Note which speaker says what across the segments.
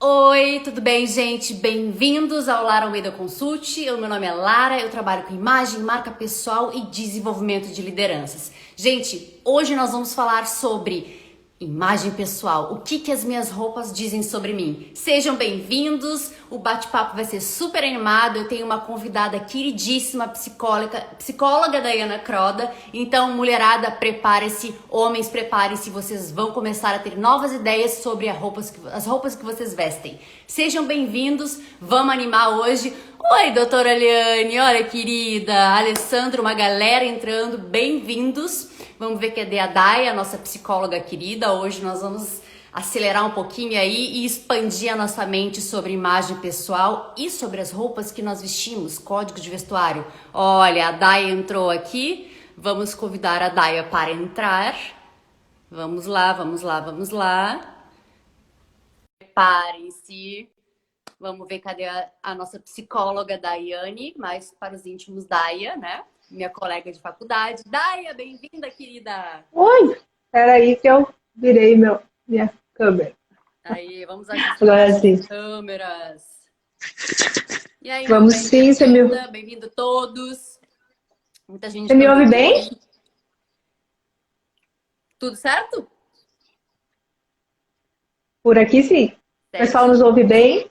Speaker 1: Oi, tudo bem, gente? Bem-vindos ao Lara Almeida Consult. Meu nome é Lara, eu trabalho com imagem, marca pessoal e desenvolvimento de lideranças. Gente, hoje nós vamos falar sobre imagem pessoal. O que as minhas roupas dizem sobre mim? Sejam bem-vindos, o bate-papo vai ser super animado. Eu tenho uma convidada queridíssima, psicóloga Daiana Croda. Então, mulherada, prepare-se, homens, preparem-se, vocês vão começar a ter novas ideias sobre as roupas que vocês vestem. Sejam bem-vindos, vamos animar hoje. Oi, doutora Eliane, olha, querida, Alessandro, uma galera entrando, bem-vindos. Vamos ver cadê a Daya, a nossa psicóloga querida. Hoje nós vamos acelerar um pouquinho aí e expandir a nossa mente sobre imagem pessoal e sobre as roupas que nós vestimos, código de vestuário. Olha, a Daya entrou aqui, vamos convidar a Daya para entrar. Vamos lá, vamos lá, vamos lá. Preparem-se. Vamos ver cadê a nossa psicóloga Daiane, mais para os íntimos Daya, né? Minha colega de faculdade. Daya, bem-vinda, querida!
Speaker 2: Oi! Peraí que eu virei minha câmera.
Speaker 1: Aí, vamos ajustar
Speaker 2: Agora sim.
Speaker 1: as câmeras. E aí,
Speaker 2: Vamos sim, você me...
Speaker 1: Bem-vindo todos. Muita gente...
Speaker 2: Você me ouve bem?
Speaker 1: Tudo certo?
Speaker 2: Por aqui sim. O pessoal nos ouve bem?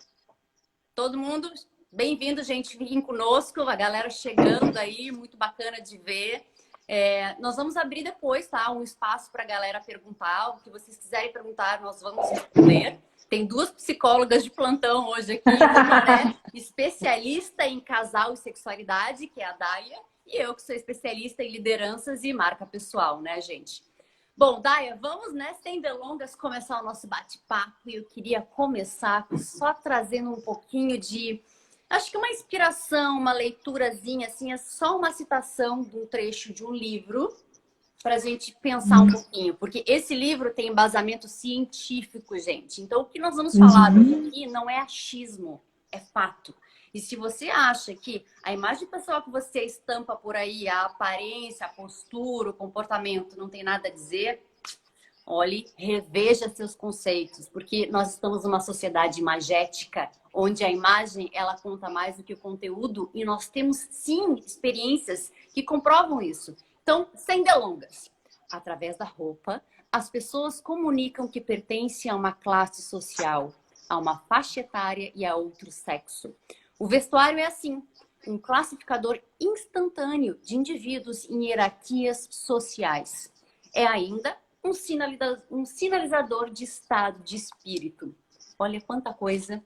Speaker 1: Todo mundo... Bem-vindo, gente, fiquem conosco, a galera chegando aí, muito bacana de ver. Nós vamos abrir depois, tá? Um espaço para a galera perguntar, o que vocês quiserem perguntar, nós vamos responder. Tem duas psicólogas de plantão hoje aqui, uma é especialista em casal e sexualidade, que é a Daya, e eu que sou especialista em lideranças e marca pessoal, né, gente? Bom, Daya, vamos, né, sem delongas, começar o nosso bate-papo. E eu queria começar só trazendo um pouquinho de... Acho que uma inspiração, uma leiturazinha, assim, é só uma citação de um trecho de um livro para a gente pensar um pouquinho. Porque esse livro tem embasamento científico, gente. Então, o que nós vamos falar hoje aqui não é achismo, é fato. E se você acha que a imagem pessoal que você estampa por aí, a aparência, a postura, o comportamento, não tem nada a dizer... Olhe, reveja seus conceitos, porque nós estamos numa sociedade imagética, onde a imagem ela conta mais do que o conteúdo e nós temos sim experiências que comprovam isso. Então, sem delongas, através da roupa, as pessoas comunicam que pertencem a uma classe social, a uma faixa etária e a outro sexo. O vestuário é assim, um classificador instantâneo de indivíduos em hierarquias sociais. É ainda um sinalizador de estado de espírito. Olha quanta coisa,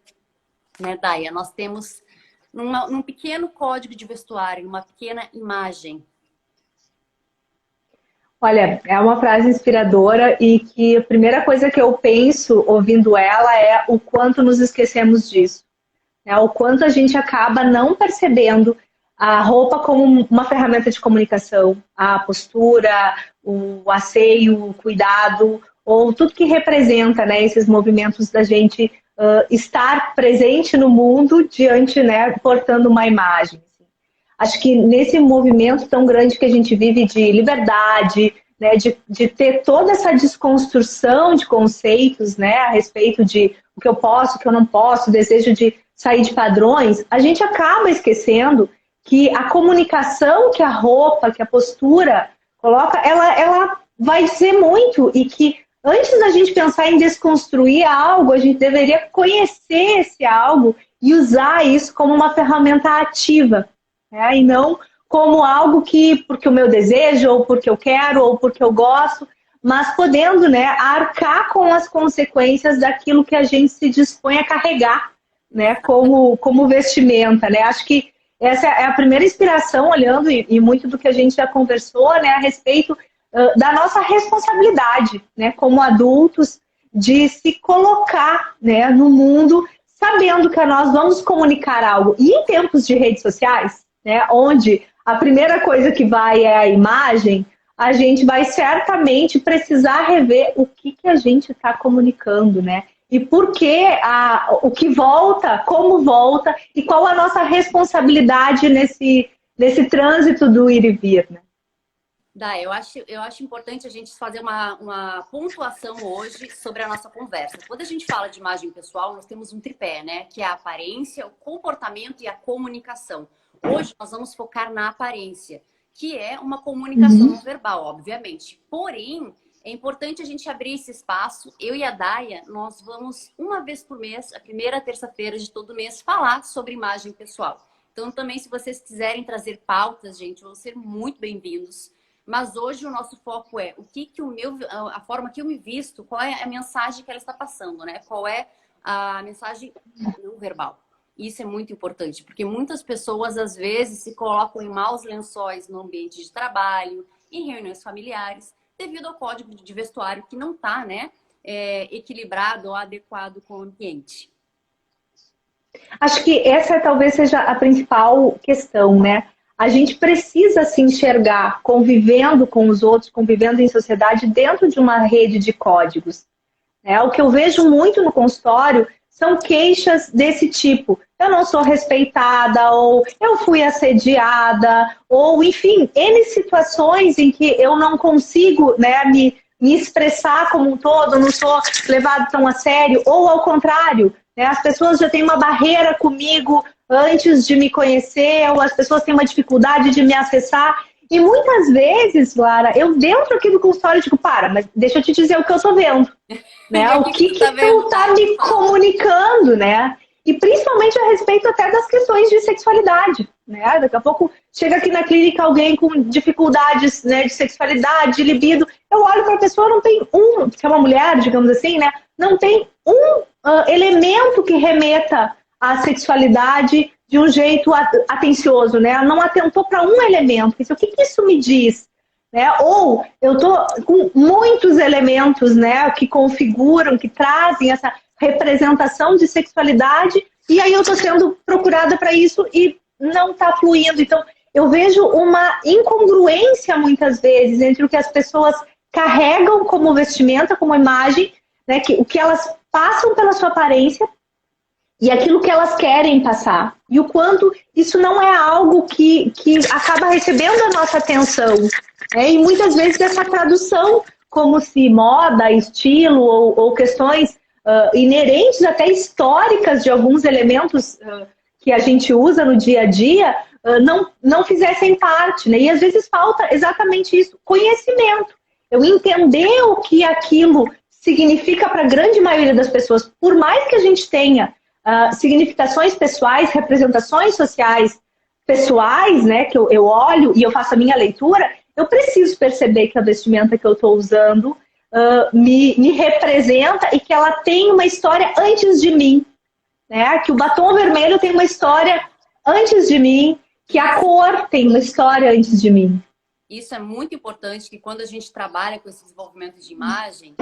Speaker 1: né, Daya? Nós temos num pequeno código de vestuário, uma pequena imagem.
Speaker 2: Olha, é uma frase inspiradora e que a primeira coisa que eu penso ouvindo ela é o quanto nos esquecemos disso. Né? O quanto a gente acaba não percebendo a roupa como uma ferramenta de comunicação, a postura, o asseio, o cuidado, ou tudo que representa, né, esses movimentos da gente estar presente no mundo diante, né, portando uma imagem. Acho que nesse movimento tão grande que a gente vive de liberdade, né, de ter toda essa desconstrução de conceitos, né, a respeito de o que eu posso, o que eu não posso, o desejo de sair de padrões, a gente acaba esquecendo que a comunicação que a roupa, que a postura coloca, ela vai dizer muito e que antes da gente pensar em desconstruir algo, a gente deveria conhecer esse algo e usar isso como uma ferramenta ativa, né? E não como algo que, porque o meu desejo, ou porque eu quero, ou porque eu gosto, mas podendo, né, arcar com as consequências daquilo que a gente se dispõe a carregar, né, como vestimenta, né? Acho que essa é a primeira inspiração, olhando, e muito do que a gente já conversou, né, a respeito da nossa responsabilidade, né, como adultos, de se colocar, né, no mundo, sabendo que nós vamos comunicar algo. E em tempos de redes sociais, né, onde a primeira coisa que vai é a imagem, a gente vai certamente precisar rever o que a gente está comunicando, né? E por que o que volta, como volta, e qual a nossa responsabilidade nesse trânsito do ir e vir, né?
Speaker 1: Dá, eu acho importante a gente fazer uma pontuação hoje sobre a nossa conversa. Quando a gente fala de imagem pessoal, nós temos um tripé, né? Que é a aparência, o comportamento e a comunicação. Hoje nós vamos focar na aparência, que é uma comunicação não verbal, obviamente. Porém, é importante a gente abrir esse espaço. Eu e a Daia, nós vamos uma vez por mês, a primeira terça-feira de todo mês, falar sobre imagem pessoal. Então, também, se vocês quiserem trazer pautas, gente, vão ser muito bem-vindos. Mas hoje o nosso foco é a forma que eu me visto, qual é a mensagem que ela está passando, né? Qual é a mensagem não verbal. Isso é muito importante, porque muitas pessoas, às vezes, se colocam em maus lençóis no ambiente de trabalho, em reuniões familiares, devido ao código de vestuário que não está, né, equilibrado ou adequado com o ambiente.
Speaker 2: Acho que essa talvez seja a principal questão, né? A gente precisa se enxergar convivendo com os outros, convivendo em sociedade dentro de uma rede de códigos. Né? O que eu vejo muito no consultório são queixas desse tipo. Eu não sou respeitada, ou eu fui assediada, ou, enfim, N situações em que eu não consigo, né, me expressar como um todo, não sou levado tão a sério, ou ao contrário, né, as pessoas já têm uma barreira comigo antes de me conhecer, ou as pessoas têm uma dificuldade de me acessar. E muitas vezes, Lara, eu dentro aqui do consultório digo, mas deixa eu te dizer o que eu tô vendo. Né? O que tu tá me comunicando, né? E principalmente a respeito até das questões de sexualidade, né? Daqui a pouco chega aqui na clínica alguém com dificuldades, né, de sexualidade, de libido. Eu olho para a pessoa, não tem que é uma mulher, digamos assim, né? Não tem elemento que remeta à sexualidade de um jeito atencioso, né? Ela não atentou para um elemento. O que isso me diz? Né? Ou eu estou com muitos elementos, né, que configuram, que trazem essa representação de sexualidade, e aí eu estou sendo procurada para isso e não está fluindo. Então, eu vejo uma incongruência muitas vezes entre o que as pessoas carregam como vestimenta, como imagem, né, o que elas passam pela sua aparência e aquilo que elas querem passar. E o quanto isso não é algo que acaba recebendo a nossa atenção. E muitas vezes essa tradução, como se moda, estilo ou questões inerentes, até históricas de alguns elementos que a gente usa no dia a dia, não fizessem parte. Né? E às vezes falta exatamente isso, conhecimento. Eu entender o que aquilo significa para a grande maioria das pessoas. Por mais que a gente tenha significações pessoais, representações sociais pessoais, né, que eu olho e eu faço a minha leitura, eu preciso perceber que a vestimenta que eu estou usando me representa e que ela tem uma história antes de mim. Né? Que o batom vermelho tem uma história antes de mim, que a cor tem uma história antes de mim.
Speaker 1: Isso é muito importante, que quando a gente trabalha com esse desenvolvimento de imagem,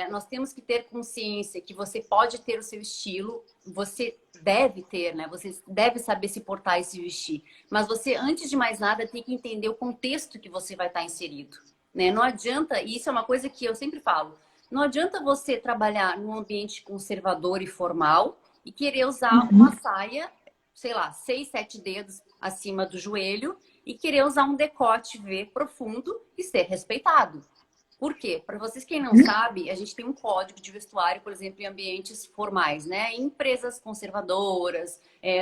Speaker 1: nós temos que ter consciência que você pode ter o seu estilo, você deve ter, né? Você deve saber se portar e se vestir. Mas você, antes de mais nada, tem que entender o contexto que você vai estar inserido. Né? Não adianta, e isso é uma coisa que eu sempre falo, não adianta você trabalhar num ambiente conservador e formal e querer usar uma saia, sei lá, 6, 7 dedos acima do joelho, e querer usar um decote V profundo e ser respeitado. Por quê? Para vocês quem não sabe, a gente tem um código de vestuário, por exemplo, em ambientes formais, né? Em empresas conservadoras,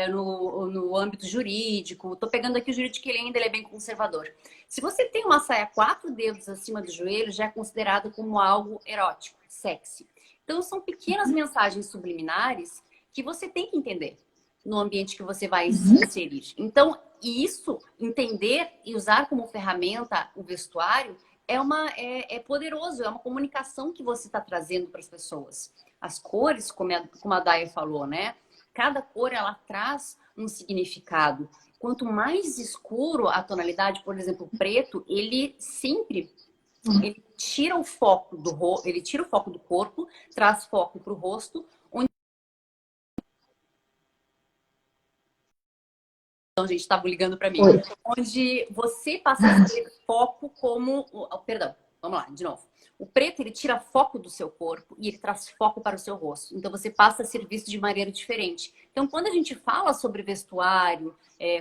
Speaker 1: no âmbito jurídico. Estou pegando aqui o jurídico, ele é bem conservador. Se você tem uma saia 4 dedos acima do joelho, já é considerado como algo erótico, sexy. Então, são pequenas mensagens subliminares que você tem que entender no ambiente que você vai se inserir. Então, isso, entender e usar como ferramenta o vestuário é poderoso, é uma comunicação que você está trazendo para as pessoas. As cores, como a Daia falou, né? Cada cor, ela traz um significado. Quanto mais escuro a tonalidade, por exemplo, o preto, ele tira o foco do corpo, traz foco para o rosto. Então, gente, estava ligando para mim.
Speaker 2: Oi.
Speaker 1: Onde você passa a ter foco como... Perdão, vamos lá, de novo. O preto, ele tira foco do seu corpo e ele traz foco para o seu rosto. Então, você passa a ser visto de maneira diferente. Então, quando a gente fala sobre vestuário,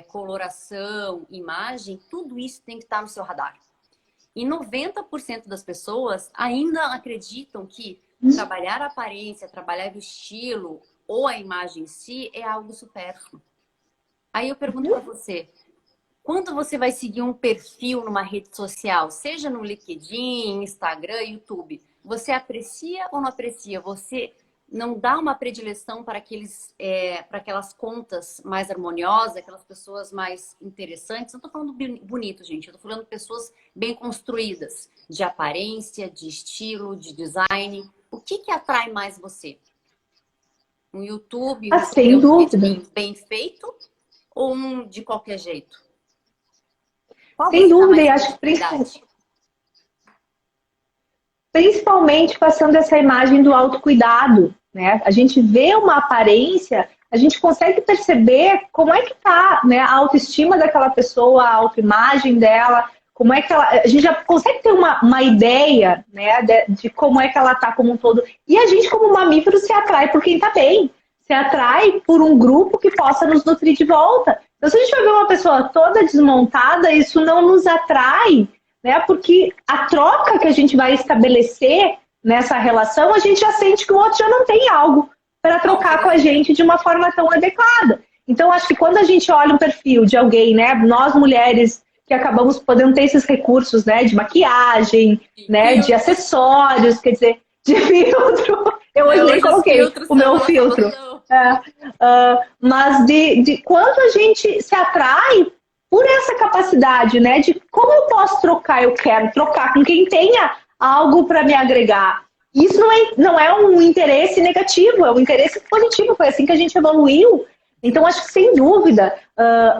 Speaker 1: coloração, imagem, tudo isso tem que estar no seu radar. E 90% das pessoas ainda acreditam que trabalhar a aparência, trabalhar o estilo ou a imagem em si é algo supérfluo. Aí eu pergunto para você, quando você vai seguir um perfil numa rede social, seja no LinkedIn, Instagram, YouTube, você aprecia ou não aprecia? Você não dá uma predileção para para aquelas contas mais harmoniosas, aquelas pessoas mais interessantes? Não estou falando bonito, gente. Eu estou falando de pessoas bem construídas, de aparência, de estilo, de design. O que atrai mais você? Um YouTube, um
Speaker 2: Sem dúvida.
Speaker 1: LinkedIn bem feito ou um de qualquer jeito? Qual
Speaker 2: Sem
Speaker 1: você dá
Speaker 2: dúvida,
Speaker 1: mais
Speaker 2: e acho que
Speaker 1: credibilidade?
Speaker 2: principalmente passando essa imagem do autocuidado, né? A gente vê uma aparência, a gente consegue perceber como é que tá, né, a autoestima daquela pessoa, a autoimagem dela, como é que ela... A gente já consegue ter uma ideia, né, de como é que ela tá como um todo. E a gente, como mamífero, se atrai por quem tá bem. Se atrai por um grupo que possa nos nutrir de volta. Então, se a gente vai ver uma pessoa toda desmontada, isso não nos atrai, né? Porque a troca que a gente vai estabelecer nessa relação, a gente já sente que o outro já não tem algo para trocar com a gente de uma forma tão adequada. Então, acho que quando a gente olha um perfil de alguém, né? Nós mulheres que acabamos podendo ter esses recursos, né? De maquiagem, né? De acessórios, quer dizer, de filtro. Eu hoje nem coloquei o meu filtro. Mas de quanto a gente se atrai por essa capacidade, né? De como eu posso trocar, eu quero trocar com quem tenha algo para me agregar. Isso não é um interesse negativo, é um interesse positivo, foi assim que a gente evoluiu. Então, acho que, sem dúvida,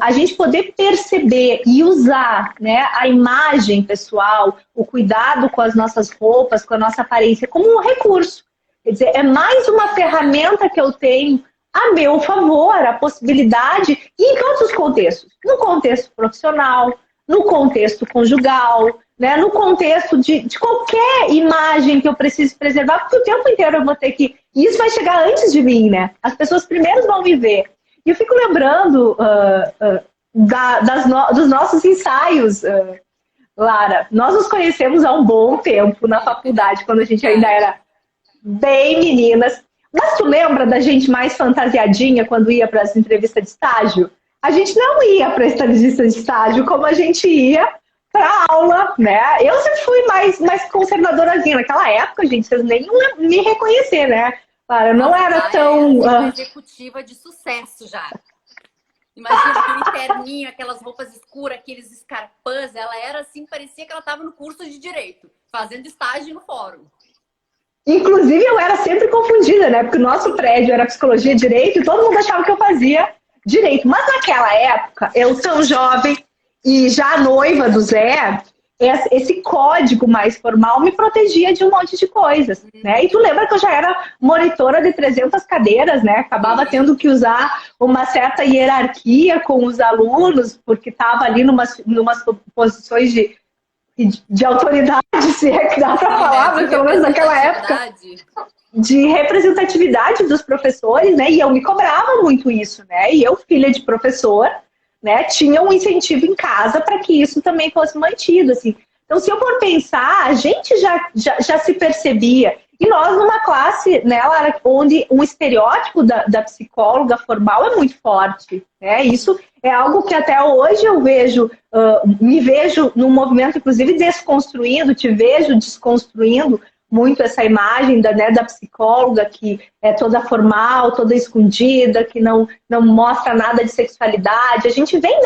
Speaker 2: a gente poder perceber e usar, né, a imagem pessoal, o cuidado com as nossas roupas, com a nossa aparência, como um recurso. Quer dizer, é mais uma ferramenta que eu tenho a meu favor, a possibilidade, e em todos os contextos. No contexto profissional, no contexto conjugal, né, no contexto de qualquer imagem que eu preciso preservar, porque o tempo inteiro eu vou ter que... E isso vai chegar antes de mim, né? As pessoas primeiro vão me ver. E eu fico lembrando dos nossos ensaios, Lara. Nós nos conhecemos há um bom tempo na faculdade, quando a gente ainda era bem meninas. Mas tu lembra da gente mais fantasiadinha quando ia para as entrevistas de estágio? A gente não ia para as entrevistas de estágio como a gente ia para aula, né? Eu sempre fui mais conservadorazinha. Naquela época, gente, vocês nem iam me reconhecer, né? Claro, eu não era tão...
Speaker 1: Uma executiva de sucesso já. Imagina aquele terninho, aquelas roupas escuras, aqueles escarpãs. Ela era assim, parecia que ela estava no curso de Direito, fazendo estágio no fórum.
Speaker 2: Inclusive, eu era sempre confundida, né? Porque o nosso prédio era Psicologia e Direito e todo mundo achava que eu fazia Direito. Mas naquela época, eu tão jovem e já noiva do Zé, esse código mais formal me protegia de um monte de coisas, né? E tu lembra que eu já era monitora de 300 cadeiras, né? Acabava tendo que usar uma certa hierarquia com os alunos, porque estava ali numas posições de autoridade, se é que dá para falar, mas pelo menos naquela época, de representatividade dos professores, né? E eu me cobrava muito isso, né? E eu, filha de professor, né, tinha um incentivo em casa para que isso também fosse mantido, assim. Então, se eu for pensar, a gente já se percebia. E nós, numa classe, né, Lara, onde um estereótipo da psicóloga formal é muito forte, né? Isso é algo que até hoje eu vejo, me vejo num movimento, inclusive, desconstruindo, te vejo desconstruindo muito essa imagem da psicóloga que é toda formal, toda escondida, que não mostra nada de sexualidade. A gente vem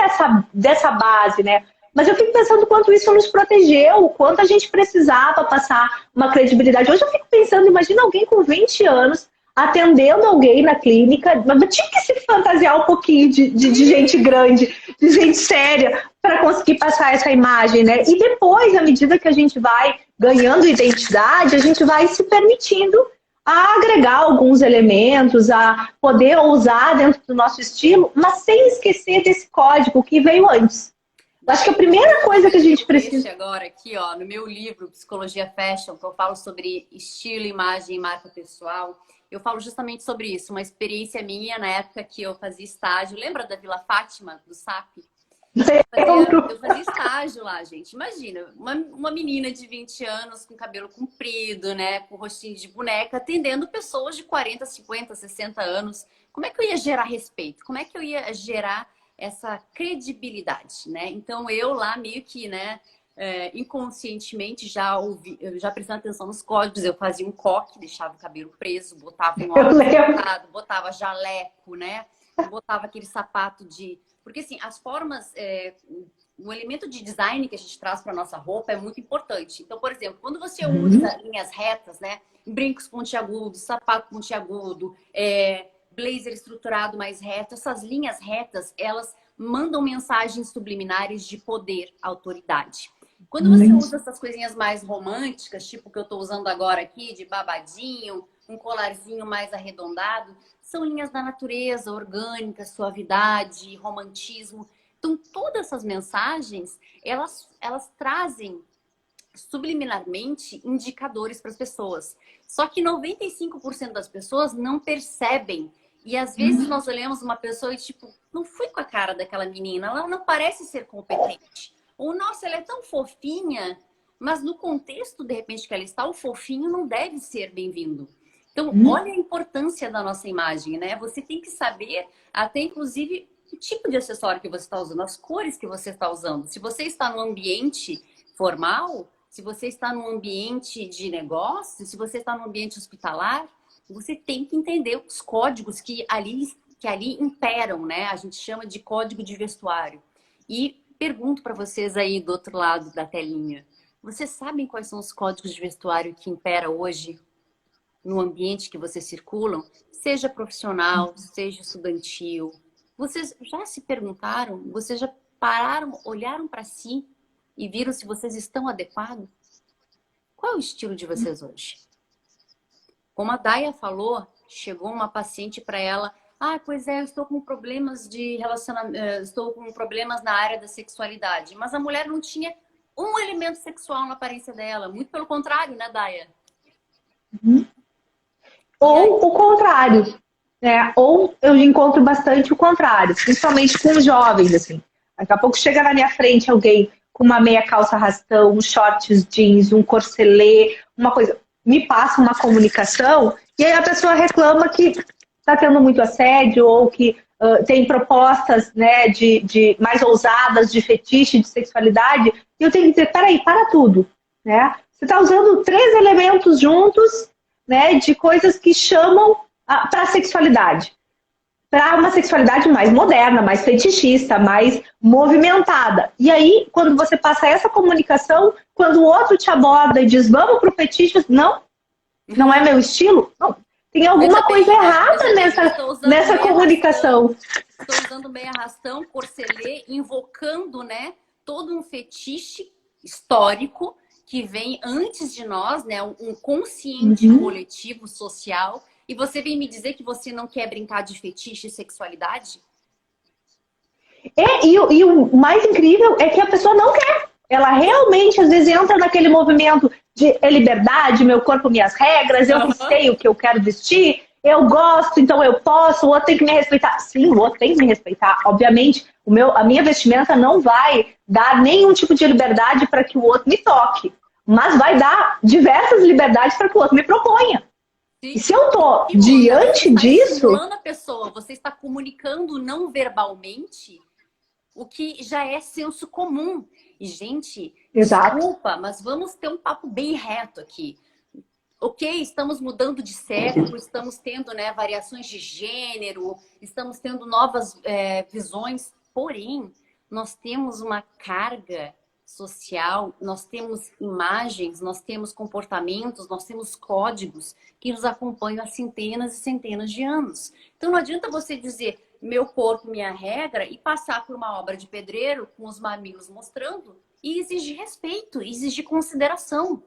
Speaker 2: dessa base, né? Mas eu fico pensando o quanto isso nos protegeu, o quanto a gente precisava passar uma credibilidade. Hoje eu fico pensando, imagina alguém com 20 anos atendendo alguém na clínica, mas tinha que se fantasiar um pouquinho de gente grande, de gente séria, para conseguir passar essa imagem, né? E depois, à medida que a gente vai ganhando identidade, a gente vai se permitindo a agregar alguns elementos, a poder usar dentro do nosso estilo, mas sem esquecer desse código que veio antes. Eu acho que a primeira coisa que a gente precisa...
Speaker 1: Agora aqui, ó, no meu livro Psicologia Fashion, que eu falo sobre estilo, imagem e marca pessoal, eu falo justamente sobre isso, uma experiência minha na época que eu fazia estágio. Lembra da Vila Fátima, do SAP? Eu fazia estágio lá, gente. Imagina, uma menina de 20 anos com cabelo comprido, né? Com rostinho de boneca, atendendo pessoas de 40, 50, 60 anos. Como é que eu ia gerar respeito? Como é que eu ia gerar essa credibilidade, né? Então, eu lá meio que, né? Inconscientemente já ouvi, já prestando atenção nos códigos, eu fazia um coque, deixava o cabelo preso, botava um óculos cortado, botava jaleco, né? Botava aquele sapato de... Porque, assim, as formas... o elemento de design que a gente traz para nossa roupa é muito importante. Então, por exemplo, quando você usa linhas retas, né? Brincos pontiagudos, sapato pontiagudo, blazer estruturado mais reto, essas linhas retas, elas mandam mensagens subliminares de poder, autoridade. Quando você usa essas coisinhas mais românticas, tipo o que eu estou usando agora aqui, de babadinho, um colarzinho mais arredondado, são linhas da natureza, orgânicas, suavidade, romantismo. Então, todas essas mensagens, elas trazem subliminarmente indicadores para as pessoas. Só que 95% das pessoas não percebem. E às vezes nós olhamos uma pessoa e tipo, não fui com a cara daquela menina, ela não parece ser competente. Ou, nossa, ela é tão fofinha, mas no contexto, de repente, que ela está, o fofinho não deve ser bem-vindo. Então, olha a importância da nossa imagem, né? Você tem que saber, até inclusive, o tipo de acessório que você está usando, as cores que você está usando. Se você está num ambiente formal, se você está num ambiente de negócio, se você está num ambiente hospitalar, você tem que entender os códigos que ali imperam, né? A gente chama de código de vestuário. E pergunto para vocês aí do outro lado da telinha, vocês sabem quais são os códigos de vestuário que impera hoje no ambiente que vocês circulam? Seja profissional, seja estudantil. Vocês já se perguntaram? Vocês já pararam, olharam para si e viram se vocês estão adequados? Qual é o estilo de vocês hoje? Como a Daya falou, chegou uma paciente para ela, pois é, eu estou com problemas de relacionamento, estou com problemas na área da sexualidade. Mas a mulher não tinha um elemento sexual na aparência dela. Muito pelo contrário, né, Daya?
Speaker 2: Ou o contrário, né? Ou eu encontro bastante o contrário, principalmente com os jovens, assim. Daqui a pouco chega na minha frente alguém com uma meia calça arrastão, um shorts jeans, um corselet, uma coisa, me passa uma comunicação e aí a pessoa reclama que está tendo muito assédio ou que tem propostas, né, de mais ousadas, de fetiche, de sexualidade, e eu tenho que dizer, peraí, para tudo, né? Você está usando 3 elementos juntos, né, de coisas que chamam para a sexualidade. Para uma sexualidade mais moderna, mais fetichista, mais movimentada. E aí, quando você passa essa comunicação, quando o outro te aborda e diz, vamos pro fetiche, não é meu estilo? Não. Tem alguma coisa errada nessa comunicação.
Speaker 1: Estou usando meia arrastão, corselet, invocando, né, todo um fetiche histórico que vem antes de nós, né, um consciente coletivo, social. E você vem me dizer que você não quer brincar de fetiche e sexualidade?
Speaker 2: E o mais incrível é que a pessoa não quer. Ela realmente, às vezes, entra naquele movimento de liberdade, meu corpo, minhas regras, eu que sei o que eu quero vestir, eu gosto, então eu posso, o outro tem que me respeitar. Sim, o outro tem que me respeitar. Obviamente, a minha vestimenta não vai dar nenhum tipo de liberdade para que o outro me toque, mas vai dar diversas liberdades para que o outro me proponha. Sim. E se eu tô diante disso...
Speaker 1: estimulando a pessoa, você está comunicando não verbalmente o que já é senso comum. E, gente, desculpa, mas vamos ter um papo bem reto aqui. Ok, estamos mudando de século, estamos tendo, né, variações de gênero, estamos tendo novas visões, porém, nós temos uma carga social, nós temos imagens, nós temos comportamentos, nós temos códigos que nos acompanham há centenas e centenas de anos. Então não adianta você dizer meu corpo, minha regra e passar por uma obra de pedreiro com os mamilos mostrando e exigir respeito, exigir consideração.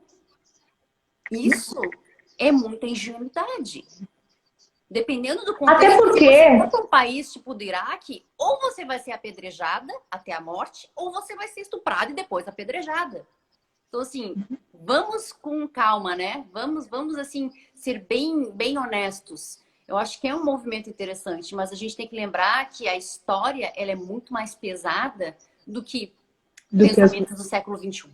Speaker 1: Isso é muita ingenuidade. Dependendo do contexto,
Speaker 2: até porque...
Speaker 1: se você for para um país tipo do Iraque, ou você vai ser apedrejada até a morte, ou você vai ser estuprada e depois apedrejada. Então, assim, vamos com calma, né? Vamos assim, ser bem honestos. Eu acho que é um movimento interessante, mas a gente tem que lembrar que a história ela é muito mais pesada do que
Speaker 2: Do que
Speaker 1: pensamentos do século XXI.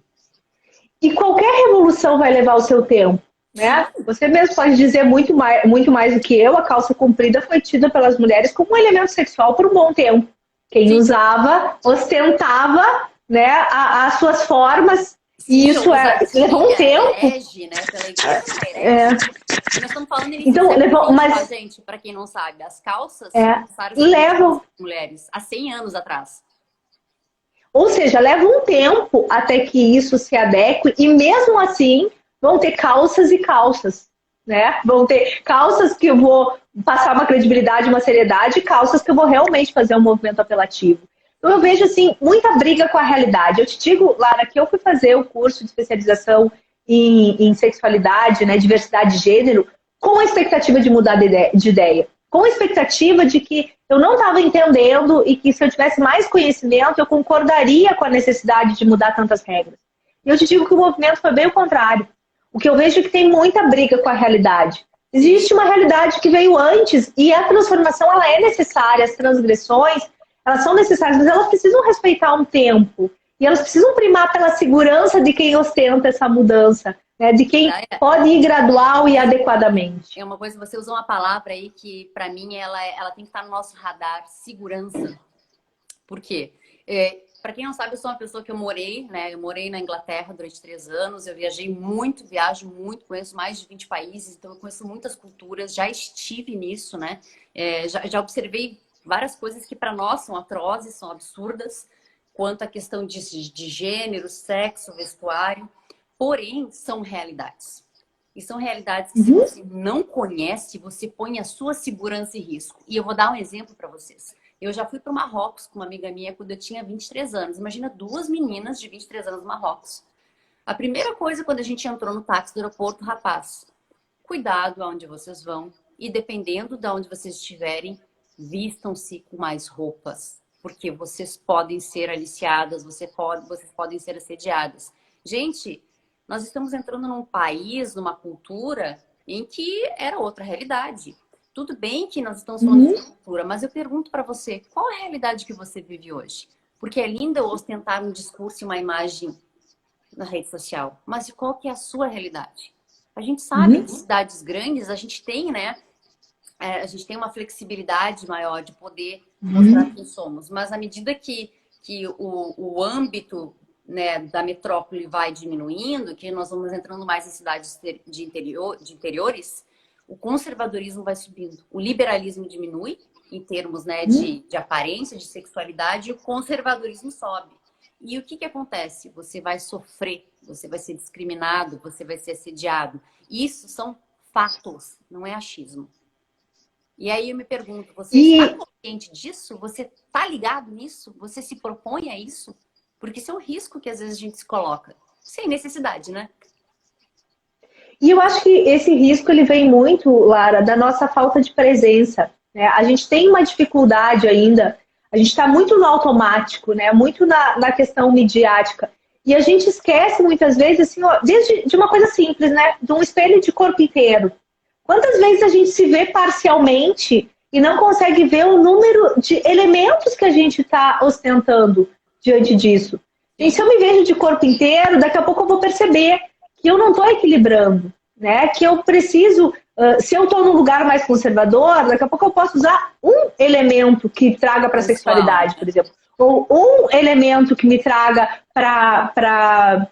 Speaker 2: E qualquer revolução vai levar o seu tempo, né? Você mesmo pode dizer muito mais do que eu, a calça comprida foi tida pelas mulheres como um elemento sexual por um bom tempo. Quem
Speaker 1: Sim.
Speaker 2: Usava, ostentava, né, as suas formas, e isso levou um tempo.
Speaker 1: Herege, né? Pela igreja, nós estamos falando início
Speaker 2: então,
Speaker 1: do século XX,
Speaker 2: mas,
Speaker 1: tá, gente? Para quem não sabe, as calças começaram a
Speaker 2: levam
Speaker 1: mulheres há 100 anos atrás.
Speaker 2: Ou seja, leva um tempo até que isso se adeque, e mesmo assim vão ter calças e calças, né? Vão ter calças que eu vou passar uma credibilidade, uma seriedade, e calças que eu vou realmente fazer um movimento apelativo. Então eu vejo, assim, muita briga com a realidade. Eu te digo, Lara, que eu fui fazer o curso de especialização em sexualidade, né, diversidade de gênero, com a expectativa de mudar de ideia. Com a expectativa de que eu não estava entendendo e que se eu tivesse mais conhecimento, eu concordaria com a necessidade de mudar tantas regras. E eu te digo que o movimento foi bem o contrário. O que eu vejo é que tem muita briga com a realidade. Existe uma realidade que veio antes e a transformação ela é necessária, as transgressões elas são necessárias, mas elas precisam respeitar um tempo. E elas precisam primar pela segurança de quem ostenta essa mudança, né? De quem pode ir gradual e adequadamente.
Speaker 1: É uma coisa, você usou uma palavra aí que, para mim, ela tem que estar no nosso radar, segurança. Por quê? Para quem não sabe, eu sou uma pessoa que eu morei na Inglaterra durante 3 anos, eu viajei muito, viajo muito, conheço mais de 20 países, então eu conheço muitas culturas, já estive nisso, né? Já observei várias coisas que para nós são atrozes, são absurdas, quanto à questão de gênero, sexo, vestuário, porém são realidades. E são realidades que se você não conhece, você põe a sua segurança em risco. E eu vou dar um exemplo para vocês. Eu já fui para o Marrocos com uma amiga minha quando eu tinha 23 anos. Imagina 2 meninas de 23 anos no Marrocos. A primeira coisa, quando a gente entrou no táxi do aeroporto, rapaz, cuidado aonde vocês vão. E dependendo de onde vocês estiverem, vistam-se com mais roupas. Porque vocês podem ser aliciadas, vocês podem ser assediadas. Gente, nós estamos entrando num país, numa cultura em que era outra realidade. Tudo bem que nós estamos falando de cultura, mas eu pergunto para você, qual a realidade que você vive hoje? Porque é lindo eu ostentar um discurso e uma imagem na rede social, mas qual que é a sua realidade? A gente sabe que em cidades grandes a gente tem, né? A gente tem uma flexibilidade maior de poder mostrar quem somos, mas à medida que o âmbito, né, da metrópole vai diminuindo, que nós vamos entrando mais em cidades de interiores, o conservadorismo vai subindo. O liberalismo diminui em termos, né, de aparência, de sexualidade, e o conservadorismo sobe. E o que acontece? Você vai sofrer, você vai ser discriminado, você vai ser assediado. Isso são fatos, não é achismo. E aí eu me pergunto, você está consciente disso? Você está ligado nisso? Você se propõe a isso? Porque isso é um risco que às vezes a gente se coloca. Sem necessidade, né?
Speaker 2: E eu acho que esse risco ele vem muito, Lara, da nossa falta de presença, né? A gente tem uma dificuldade ainda, a gente está muito no automático, né? Muito na questão midiática. E a gente esquece muitas vezes, assim, ó, desde de uma coisa simples, né? De um espelho de corpo inteiro. Quantas vezes a gente se vê parcialmente e não consegue ver o número de elementos que a gente está ostentando diante disso? E se eu me vejo de corpo inteiro, daqui a pouco eu vou perceber que eu não estou equilibrando, né? Que eu preciso, se eu estou num lugar mais conservador, daqui a pouco eu posso usar um elemento que traga para a sexualidade, por exemplo. Ou um elemento que me traga para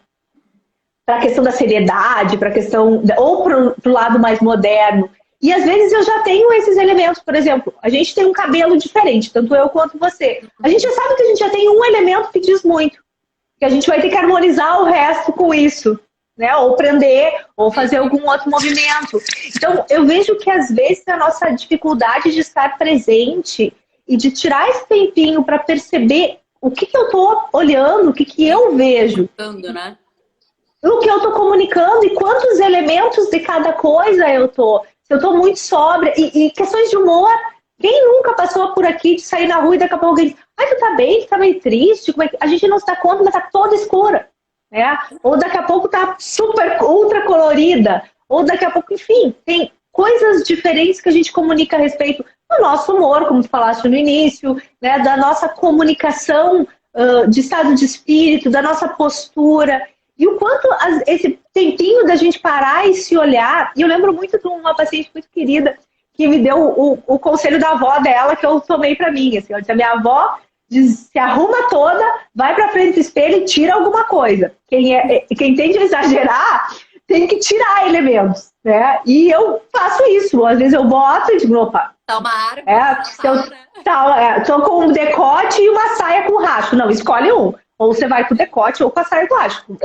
Speaker 2: a questão da seriedade, para a questão, ou para o lado mais moderno. E às vezes eu já tenho esses elementos, por exemplo, a gente tem um cabelo diferente, tanto eu quanto você. A gente já sabe que a gente já tem um elemento que diz muito, que a gente vai ter que harmonizar o resto com isso, né? Ou prender, ou fazer algum outro movimento. Então, eu vejo que às vezes a nossa dificuldade de estar presente e de tirar esse tempinho para perceber o que eu estou olhando, o que eu vejo.
Speaker 1: Né?
Speaker 2: O que eu estou comunicando e quantos elementos de cada coisa eu estou. Se eu estou muito sóbria. E questões de humor. Quem nunca passou por aqui de sair na rua e daqui a pouco alguém diz, ai, tu tá bem? Tu tá meio triste? Como é que... A gente não se dá conta, mas tá toda escura. Né? Ou daqui a pouco tá super, ultra colorida. Ou daqui a pouco, enfim, tem coisas diferentes que a gente comunica a respeito do nosso humor, como tu falaste no início, né? Da nossa comunicação de estado de espírito, da nossa postura, e o quanto esse tempinho da gente parar e se olhar. E eu lembro muito de uma paciente muito querida que me deu o conselho da avó dela, que eu tomei para mim. Assim, a minha avó diz, se arruma toda, vai para frente do espelho e tira alguma coisa. Quem tem de exagerar tem que tirar elementos, né? E eu faço isso. Às vezes eu boto e digo, opa,
Speaker 1: Tá uma árvore,
Speaker 2: se eu tô com um decote e uma saia com rasgo. Não, escolhe um. Ou você vai com o decote ou com a saia com rasgo.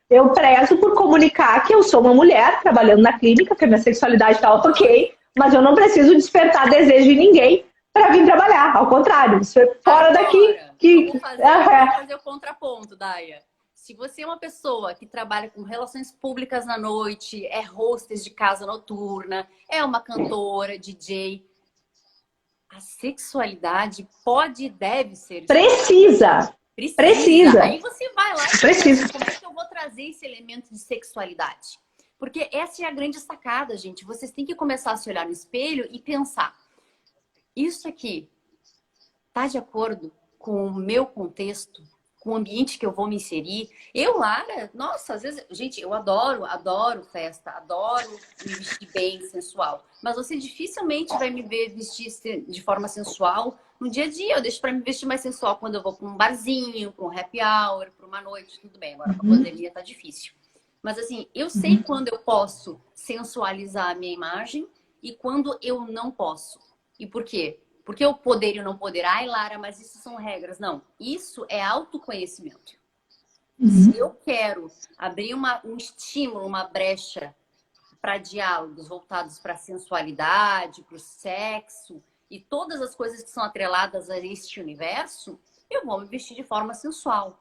Speaker 2: Eu prezo por comunicar que eu sou uma mulher trabalhando na clínica, que a minha sexualidade tá ok, mas eu não preciso despertar desejo em ninguém para vir trabalhar. Ao contrário, isso é fora daqui.
Speaker 1: Vamos fazer o contraponto, Daia. Se você é uma pessoa que trabalha com relações públicas na noite, é hostess de casa noturna, é uma cantora, DJ, a sexualidade pode e deve ser...
Speaker 2: Precisa.
Speaker 1: Aí você vai lá e
Speaker 2: precisa.
Speaker 1: Como é que eu vou trazer esse elemento de sexualidade? Porque essa é a grande sacada, gente. Vocês têm que começar a se olhar no espelho e pensar, isso aqui está de acordo com o meu contexto, com o ambiente que eu vou me inserir? Eu, Lara, nossa, às vezes... Gente, eu adoro festa, adoro me vestir bem, sensual. Mas você dificilmente vai me ver vestir de forma sensual no dia a dia. Eu deixo para me vestir mais sensual quando eu vou para um barzinho, para um happy hour, para uma noite, tudo bem. Agora, com a pandemia tá difícil. Mas assim, eu sei quando eu posso sensualizar a minha imagem e quando eu não posso. E por quê? Porque o poder e o não poder, ai, Lara, mas isso são regras. Não, isso é autoconhecimento. Se eu quero abrir um estímulo, uma brecha para diálogos voltados para a sensualidade, para o sexo e todas as coisas que são atreladas a este universo, eu vou me vestir de forma sensual.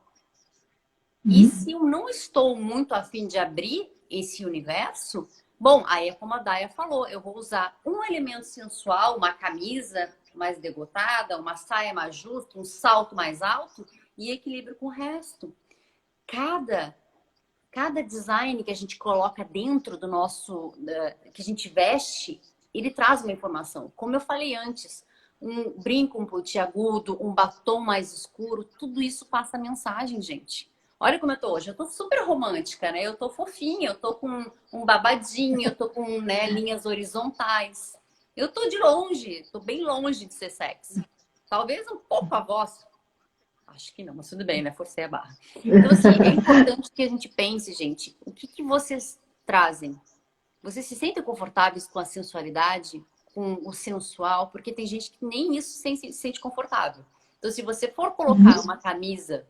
Speaker 1: E se eu não estou muito afim de abrir esse universo, bom, aí é como a Daia falou, eu vou usar um elemento sensual, uma camisa mais degotada, uma saia mais justa, um salto mais alto e equilíbrio com o resto. Cada design que a gente coloca dentro do nosso, que a gente veste, ele traz uma informação. Como eu falei antes, um brinco um pontiagudo, um batom mais escuro, tudo isso passa mensagem, gente. Olha como eu tô hoje. Eu tô super romântica, né? Eu tô fofinha, eu tô com um babadinho, eu tô com, né, linhas horizontais. Eu tô de longe, tô bem longe de ser sexy. Talvez um pouco a voz. Acho que não, mas tudo bem, né? Forcei a barra. Então, assim, é importante que a gente pense, gente, o que vocês trazem? Vocês se sentem confortáveis com a sensualidade, com o sensual? Porque tem gente que nem isso se sente confortável. Então, se você for colocar uma camisa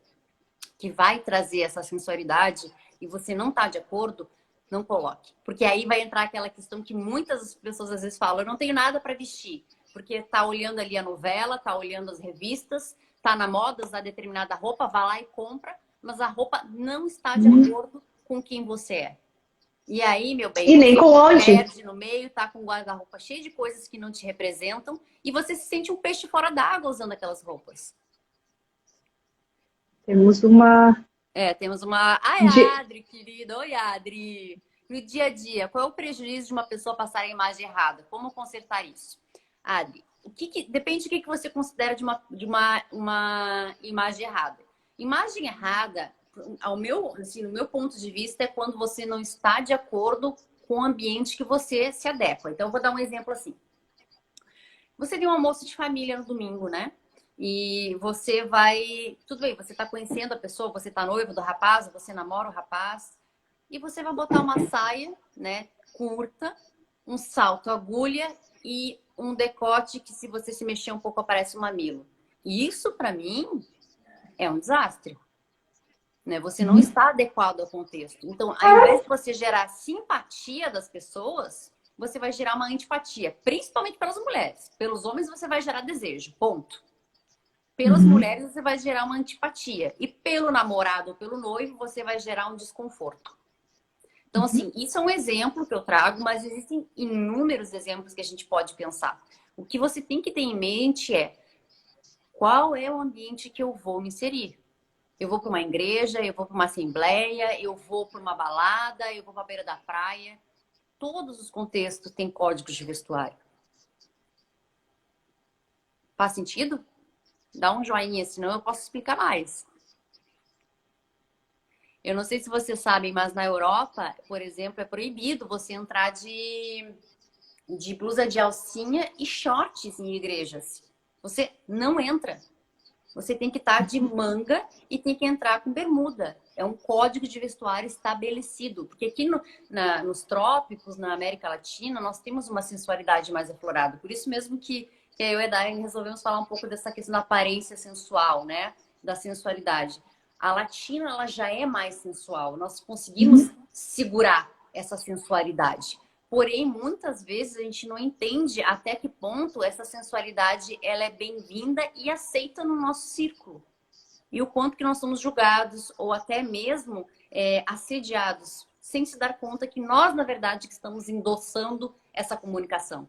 Speaker 1: que vai trazer essa sensualidade e você não está de acordo, não coloque. Porque aí vai entrar aquela questão que muitas pessoas às vezes falam, eu não tenho nada para vestir. Porque tá olhando ali a novela, tá olhando as revistas, tá na moda usar determinada roupa, vai lá e compra, mas a roupa não está de acordo com quem você é. E aí, meu bem,
Speaker 2: e nem com onde.
Speaker 1: Perde no meio, tá com um guarda-roupa cheio de coisas que não te representam e você se sente um peixe fora d'água usando aquelas roupas.
Speaker 2: Temos uma...
Speaker 1: Ai, Adri, querida. Oi, Adri. No dia a dia, qual é o prejuízo de uma pessoa passar a imagem errada? Como consertar isso? Adri, depende do que você considera de uma imagem errada. Imagem errada, no meu ponto de vista, é quando você não está de acordo com o ambiente que você se adequa. Então, eu vou dar um exemplo assim. Você tem um almoço de família no domingo, né? E você vai... Tudo bem, você está conhecendo a pessoa, você está noivo do rapaz, você namora o rapaz. E você vai botar uma saia, né, curta, um salto agulha e um decote que, se você se mexer um pouco, aparece um mamilo. E isso, para mim, é um desastre. Né? Você não está adequado ao contexto. Então, ao invés de você gerar simpatia das pessoas, você vai gerar uma antipatia, principalmente pelas mulheres. Pelos homens, você vai gerar desejo, ponto. Pelas mulheres, você vai gerar uma antipatia. E pelo namorado ou pelo noivo, você vai gerar um desconforto. Então, assim, isso é um exemplo que eu trago, mas existem inúmeros exemplos que a gente pode pensar. O que você tem que ter em mente é qual é o ambiente que eu vou me inserir. Eu vou para uma igreja, eu vou para uma assembleia, eu vou para uma balada, eu vou para a beira da praia. Todos os contextos têm códigos de vestuário. Faz sentido? Dá um joinha, senão eu posso explicar mais. Eu não sei se vocês sabem, mas na Europa, por exemplo, é proibido você entrar de blusa de alcinha e shorts em igrejas. Você não entra. Você tem que estar de manga e tem que entrar com bermuda. É um código de vestuário estabelecido. Porque aqui nos trópicos, na América Latina, nós temos uma sensualidade mais aflorada. Por isso mesmo que eu e a Daiane resolvemos falar um pouco dessa questão da aparência sensual, né? Da sensualidade. A latina, ela já é mais sensual. Nós conseguimos segurar essa sensualidade. Porém, muitas vezes a gente não entende até que ponto essa sensualidade ela é bem-vinda e aceita no nosso círculo. E o quanto que nós somos julgados ou até mesmo assediados, sem se dar conta que nós, na verdade, que estamos endossando essa comunicação.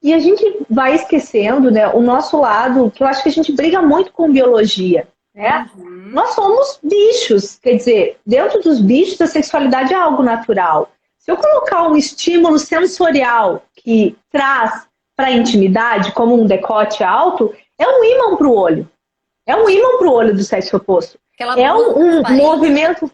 Speaker 2: E a gente vai esquecendo, né, o nosso lado, que eu acho que a gente briga muito com biologia, né? Nós somos bichos, quer dizer, dentro dos bichos a sexualidade é algo natural. Se eu colocar um estímulo sensorial que traz para a intimidade, como um decote alto, é um ímã para o olho. É um ímã para o olho do sexo oposto. É um movimento...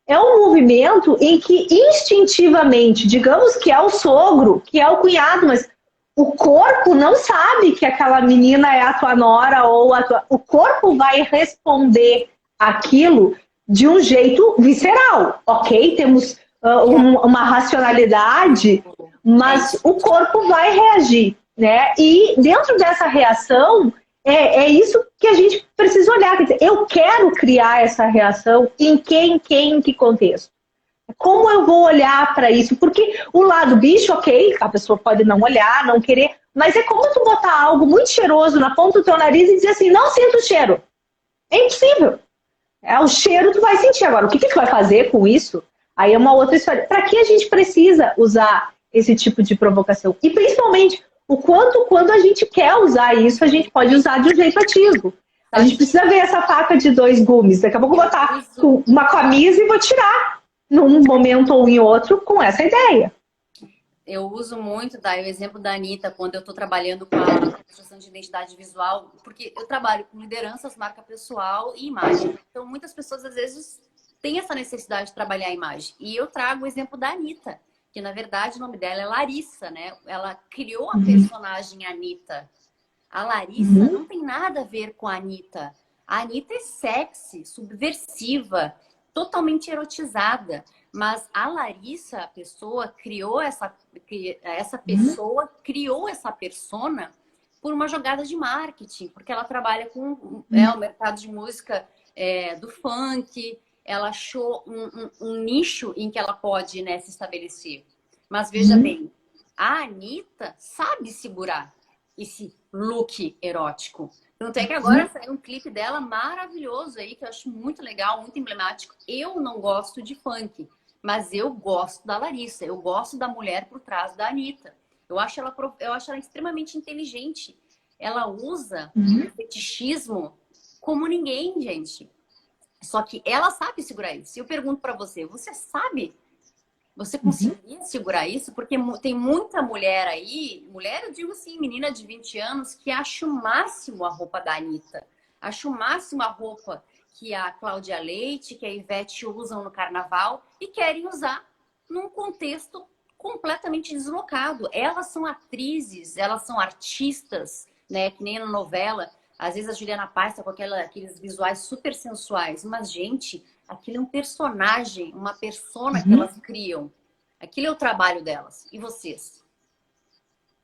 Speaker 2: É um movimento em que instintivamente, digamos que é o sogro, que é o cunhado, mas o corpo não sabe que aquela menina é a tua nora ou a tua... O corpo vai responder aquilo de um jeito visceral, ok? Temos uma racionalidade, mas o corpo vai reagir, né? E dentro dessa reação, é isso que a gente precisa olhar. Quer dizer, eu quero criar essa reação em que contexto? Como eu vou olhar para isso? Porque o lado bicho, ok, a pessoa pode não olhar, não querer, mas é como tu botar algo muito cheiroso na ponta do teu nariz e dizer assim, não sinto o cheiro. É impossível. O cheiro tu vai sentir. Agora, o que tu vai fazer com isso? Aí é uma outra história. Para que a gente precisa usar esse tipo de provocação? E principalmente, o quanto, quando a gente quer usar isso, a gente pode usar de um jeito ativo. A gente precisa ver essa faca de 2 gumes. Daqui a pouco eu vou botar uma camisa e vou tirar num momento ou em outro com essa ideia.
Speaker 1: Eu uso muito, o exemplo da Anitta, quando eu estou trabalhando com a construção de identidade visual, porque eu trabalho com lideranças, marca pessoal e imagem. Então, muitas pessoas, às vezes, têm essa necessidade de trabalhar a imagem. E eu trago o exemplo da Anitta, que, na verdade, o nome dela é Larissa, né? Ela criou a personagem Anitta. A Larissa não tem nada a ver com a Anitta. A Anitta é sexy, subversiva, totalmente erotizada. Mas a Larissa, a pessoa, criou essa persona por uma jogada de marketing, porque ela trabalha com o mercado de música do funk, ela achou um nicho em que ela pode, né, se estabelecer. Mas veja bem, a Anitta sabe segurar esse look erótico. Tanto é que agora saiu um clipe dela maravilhoso aí, que eu acho muito legal, muito emblemático. Eu não gosto de funk, mas eu gosto da Larissa, eu gosto da mulher por trás da Anitta. Eu acho ela extremamente inteligente. Ela usa o fetichismo como ninguém, gente. Só que ela sabe segurar isso. Se eu pergunto pra você, você sabe? Você conseguiria segurar isso? Porque tem muita mulher aí, mulher, eu digo assim, menina de 20 anos, que acha o máximo a roupa da Anitta. Acha o máximo a roupa que a Cláudia Leite, que a Ivete usam no carnaval e querem usar num contexto completamente deslocado. Elas são atrizes, elas são artistas, né? Que nem na novela. Às vezes a Juliana Paz tá com aqueles visuais super sensuais. Mas, gente, aquilo é um personagem, uma persona que elas criam. Aquilo é o trabalho delas. E vocês?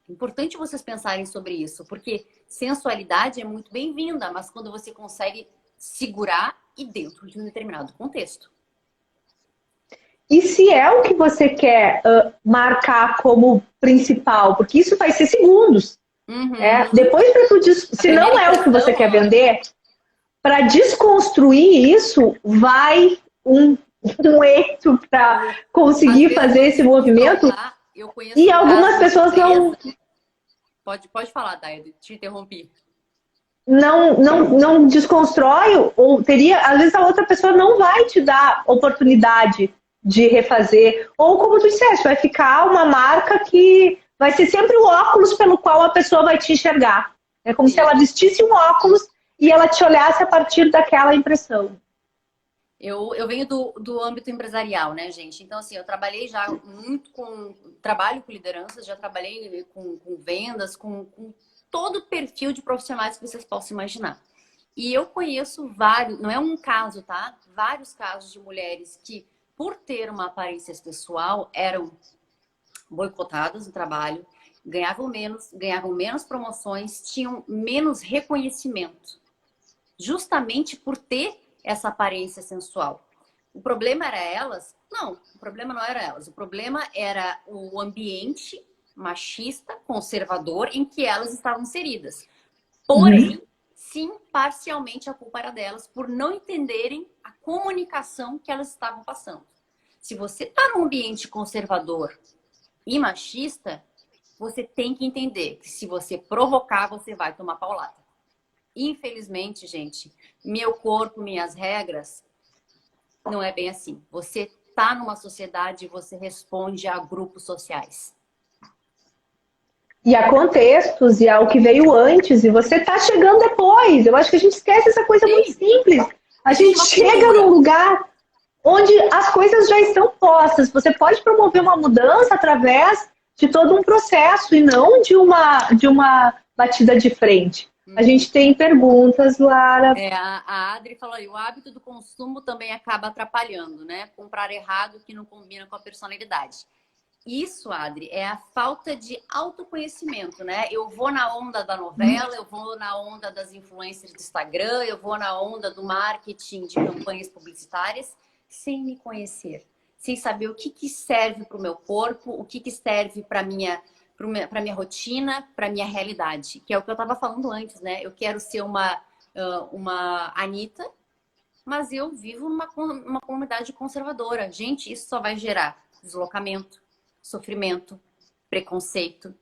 Speaker 1: É importante vocês pensarem sobre isso, porque sensualidade é muito bem-vinda, mas quando você consegue segurar e dentro de um determinado contexto.
Speaker 2: E se é o que você quer marcar como principal, porque isso vai ser segundos. Depois, se não é o que você quer vender, para desconstruir isso, vai um eixo para conseguir fazer esse movimento. E algumas pessoas não...
Speaker 1: Pode falar, Daiane, te interrompi.
Speaker 2: Não desconstrói, ou teria, às vezes a outra pessoa não vai te dar oportunidade de refazer, ou como tu disseste, vai ficar uma marca que vai ser sempre o óculos pelo qual a pessoa vai te enxergar. É como se ela vestisse um óculos e ela te olhasse a partir daquela impressão.
Speaker 1: Eu venho do âmbito empresarial, né, gente? Então, assim, eu trabalhei já muito trabalho com lideranças, já trabalhei com vendas, com todo o perfil de profissionais que vocês possam imaginar. E eu conheço vários, não é um caso, tá? Vários casos de mulheres que, por ter uma aparência sexual, eram boicotadas no trabalho, ganhavam menos promoções, tinham menos reconhecimento, justamente por ter essa aparência sensual. O problema era elas? Não, o problema não era elas. O problema era o ambiente machista, conservador, em que elas estavam inseridas. Porém, sim, parcialmente a culpa era delas por não entenderem a comunicação que elas estavam passando. Se você está num ambiente conservador e machista, você tem que entender que se você provocar, você vai tomar paulada. Infelizmente, gente, meu corpo, minhas regras, não é bem assim. Você está numa sociedade e você responde a grupos sociais.
Speaker 2: E a contextos, e ao que veio antes, e você está chegando depois. Eu acho que a gente esquece essa coisa muito simples. A gente chega num lugar onde as coisas já estão postas. Você pode promover uma mudança através de todo um processo e não de uma batida de frente. A gente tem perguntas, Lara.
Speaker 1: A Adri falou aí, o hábito do consumo também acaba atrapalhando, né? Comprar errado que não combina com a personalidade. Isso, Adri, é a falta de autoconhecimento, né? Eu vou na onda da novela, eu vou na onda das influencers do Instagram, eu vou na onda do marketing de campanhas publicitárias, sem me conhecer, sem saber o que serve para o meu corpo, o que serve para minha rotina, para minha realidade, que é o que eu estava falando antes, né? Eu quero ser uma Anitta, mas eu vivo numa comunidade conservadora. Gente, isso só vai gerar deslocamento, sofrimento, preconceito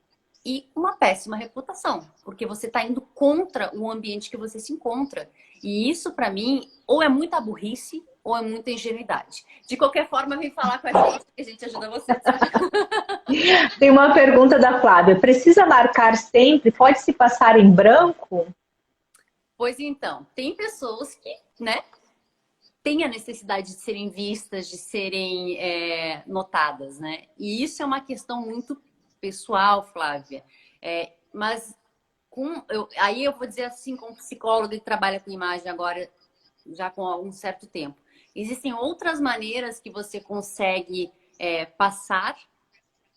Speaker 1: e uma péssima reputação, porque você está indo contra o ambiente que você se encontra. E isso, para mim, ou é muita burrice ou é muita ingenuidade. De qualquer forma, vem falar com a gente, que a gente ajuda vocês.
Speaker 2: Tem uma pergunta da Flávia. Precisa marcar sempre? Pode se passar em branco?
Speaker 1: Pois então, tem pessoas que, né, têm a necessidade de serem vistas, de serem notadas, né? E isso é uma questão muito pessoal, Flávia. Mas aí eu vou dizer assim, como psicóloga que trabalha com imagem agora, já com algum certo tempo. Existem outras maneiras que você consegue passar,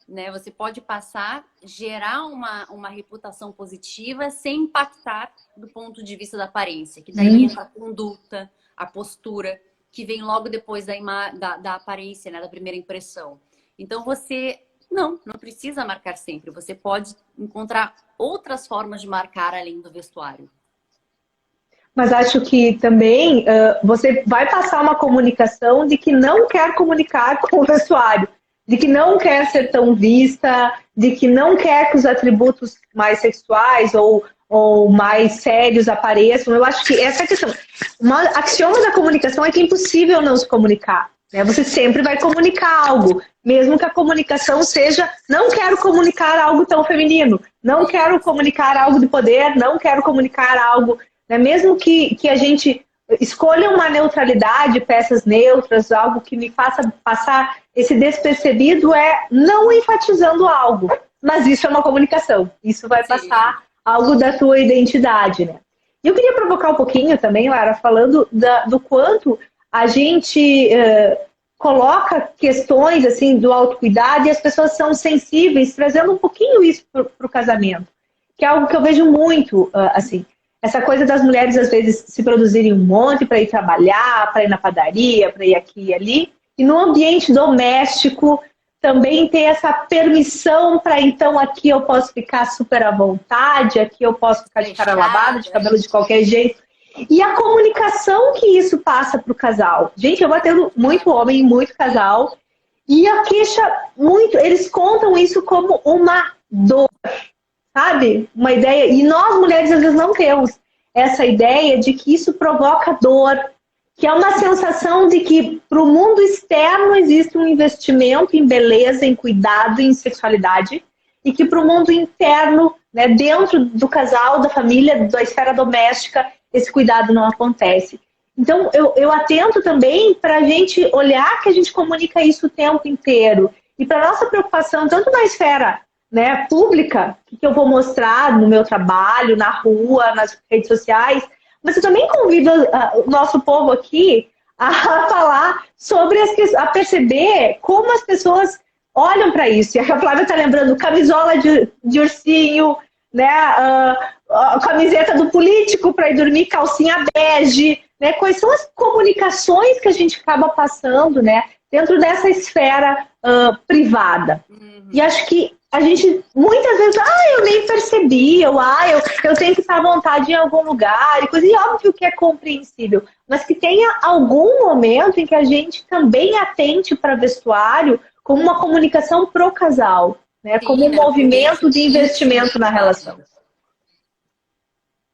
Speaker 1: né? Você pode passar, gerar uma reputação positiva sem impactar do ponto de vista da aparência. Que daí entra a conduta, a postura, que vem logo depois da aparência, né? Da primeira impressão. Então você não precisa marcar sempre. Você pode encontrar outras formas de marcar além do vestuário.
Speaker 2: Mas acho que também você vai passar uma comunicação de que não quer comunicar com o vestuário, de que não quer ser tão vista, de que não quer que os atributos mais sexuais ou mais sérios apareçam. Eu acho que essa é a questão. Uma axioma da comunicação é que é impossível não se comunicar, né? Você sempre vai comunicar algo, mesmo que a comunicação seja não quero comunicar algo tão feminino, não quero comunicar algo de poder, não quero comunicar algo... Mesmo que a gente escolha uma neutralidade, peças neutras, algo que me faça passar esse despercebido não enfatizando algo. Mas isso é uma comunicação. Isso vai passar algo da tua identidade, né? E eu queria provocar um pouquinho também, Lara, falando do quanto a gente coloca questões assim do autocuidado e as pessoas são sensíveis, trazendo um pouquinho isso para o casamento. Que é algo que eu vejo muito, assim... Essa coisa das mulheres, às vezes, se produzirem um monte para ir trabalhar, para ir na padaria, para ir aqui e ali. E no ambiente doméstico, também ter essa permissão para, então, aqui eu posso ficar super à vontade, aqui eu posso ficar de cara lavada, de cabelo de qualquer jeito. E a comunicação que isso passa para o casal. Gente, eu batendo muito homem, muito casal. E a queixa, eles contam isso como uma dor. Sabe? Uma ideia. E nós, mulheres, às vezes não temos essa ideia de que isso provoca dor, que é uma sensação de que para o mundo externo existe um investimento em beleza, em cuidado, em sexualidade, e que para o mundo interno né? Dentro do casal, da família, da esfera doméstica, esse cuidado não acontece. Então, eu atento também para a gente olhar que a gente comunica isso o tempo inteiro. E para nossa preocupação, tanto na esfera, né, pública, que eu vou mostrar no meu trabalho, na rua, nas redes sociais, mas eu também convido o nosso povo aqui a falar sobre a perceber como as pessoas olham para isso. E a Flávia está lembrando camisola de ursinho, né, a camiseta do político para ir dormir, calcinha bege, né? Quais são as comunicações que a gente acaba passando, né, dentro dessa esfera privada. E acho que a gente, muitas vezes, eu nem percebi, eu tenho que estar à vontade em algum lugar, e coisa, e óbvio que é compreensível, mas que tenha algum momento em que a gente também atente para vestuário como uma comunicação pro casal, né? Sim, como um movimento de investimento na relação.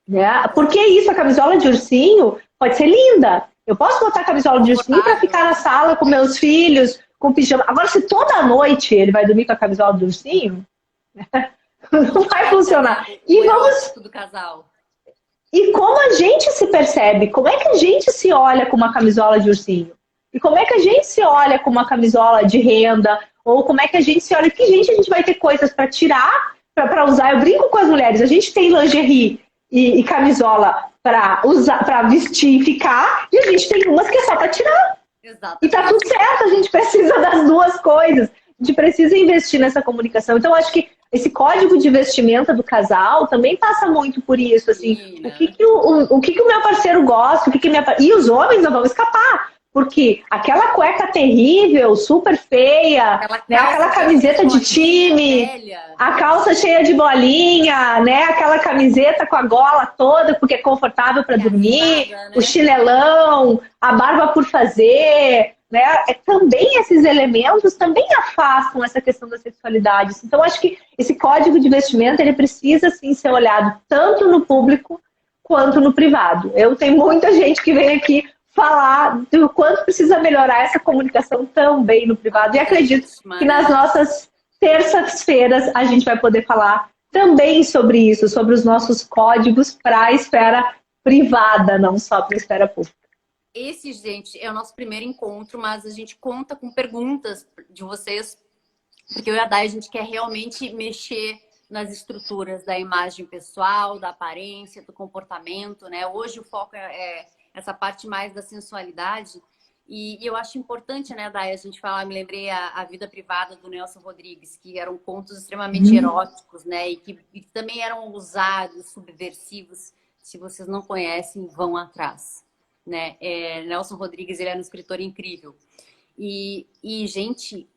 Speaker 2: Né? Porque isso, a camisola de ursinho pode ser linda. Eu posso botar a camisola de ursinho para ficar na sala com meus filhos, com pijama. Agora, se toda noite ele vai dormir com a camisola de ursinho, não vai funcionar. E vamos...
Speaker 1: do casal.
Speaker 2: E como a gente se percebe? Como é que a gente se olha com uma camisola de ursinho? E como é que a gente se olha com uma camisola de renda? Ou como é que a gente se olha? Que gente, a gente vai ter coisas para tirar, para usar. Eu brinco com as mulheres. A gente tem lingerie e camisola para usar, para vestir e ficar. E a gente tem umas que é só para tirar. Exato. E tá tudo certo. A gente precisa das duas coisas. A gente precisa investir nessa comunicação. Então, acho que esse código de vestimenta do casal também passa muito por isso. Assim, sim, né? O que o meu parceiro gosta, o que minha... E os homens não vão escapar. Porque aquela cueca terrível, super feia, aquela camiseta de time, a calça cheia de bolinha, né? Aquela camiseta com a gola toda, porque é confortável para dormir, né? O chinelão, a barba por fazer, né? Também esses elementos também afastam essa questão da sexualidade. Então, acho que esse código de vestimenta, ele precisa, sim, ser olhado tanto no público quanto no privado. Eu tenho muita gente que vem aqui falar do quanto precisa melhorar essa comunicação também no privado. E acredito que nas nossas terças-feiras a gente vai poder falar também sobre isso, sobre os nossos códigos para a esfera privada, não só para a esfera pública.
Speaker 1: Esse, gente, é o nosso primeiro encontro, mas a gente conta com perguntas de vocês, porque eu e a Day, a gente quer realmente mexer nas estruturas da imagem pessoal, da aparência, do comportamento, né? Hoje o foco é essa parte mais da sensualidade. E eu acho importante, né, Day, a gente falar, me lembrei a vida privada do Nelson Rodrigues, que eram contos extremamente eróticos, né, e que também eram ousados, subversivos. Se vocês não conhecem, vão atrás, né? Nelson Rodrigues, ele era um escritor incrível. E, gente,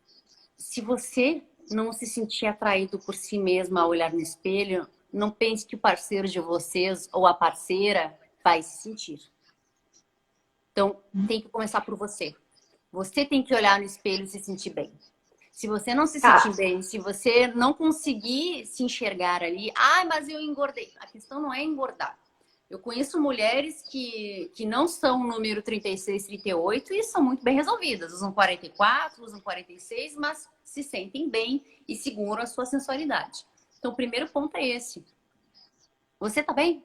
Speaker 1: se você não se sentir atraído por si mesma ao olhar no espelho, não pense que o parceiro de vocês ou a parceira vai se sentir. Então, tem que começar por você. Você tem que olhar no espelho e se sentir bem. Se você não se sentir bem, se você não conseguir se enxergar ali, mas eu engordei. A questão não é engordar. Eu conheço mulheres que não são o número 36, 38 e são muito bem resolvidas. Usam 44, usam 46, mas se sentem bem e seguram a sua sensualidade. Então, o primeiro ponto é esse. Você tá bem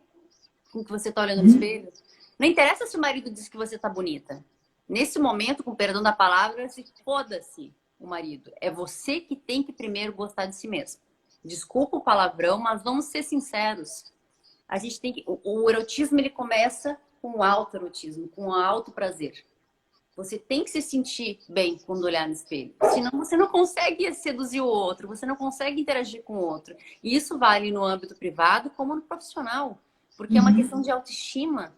Speaker 1: com o que você tá olhando no espelho? Não interessa se o marido diz que você tá bonita. Nesse momento, com perdão da palavra, se foda-se o marido. É você que tem que primeiro gostar de si mesmo. Desculpa o palavrão, mas vamos ser sinceros. A gente tem que... O erotismo, ele começa com o autoerotismo, com o autoprazer. Você tem que se sentir bem quando olhar no espelho. Senão você não consegue seduzir o outro, você não consegue interagir com o outro. E isso vale no âmbito privado como no profissional. Porque é uma questão de autoestima.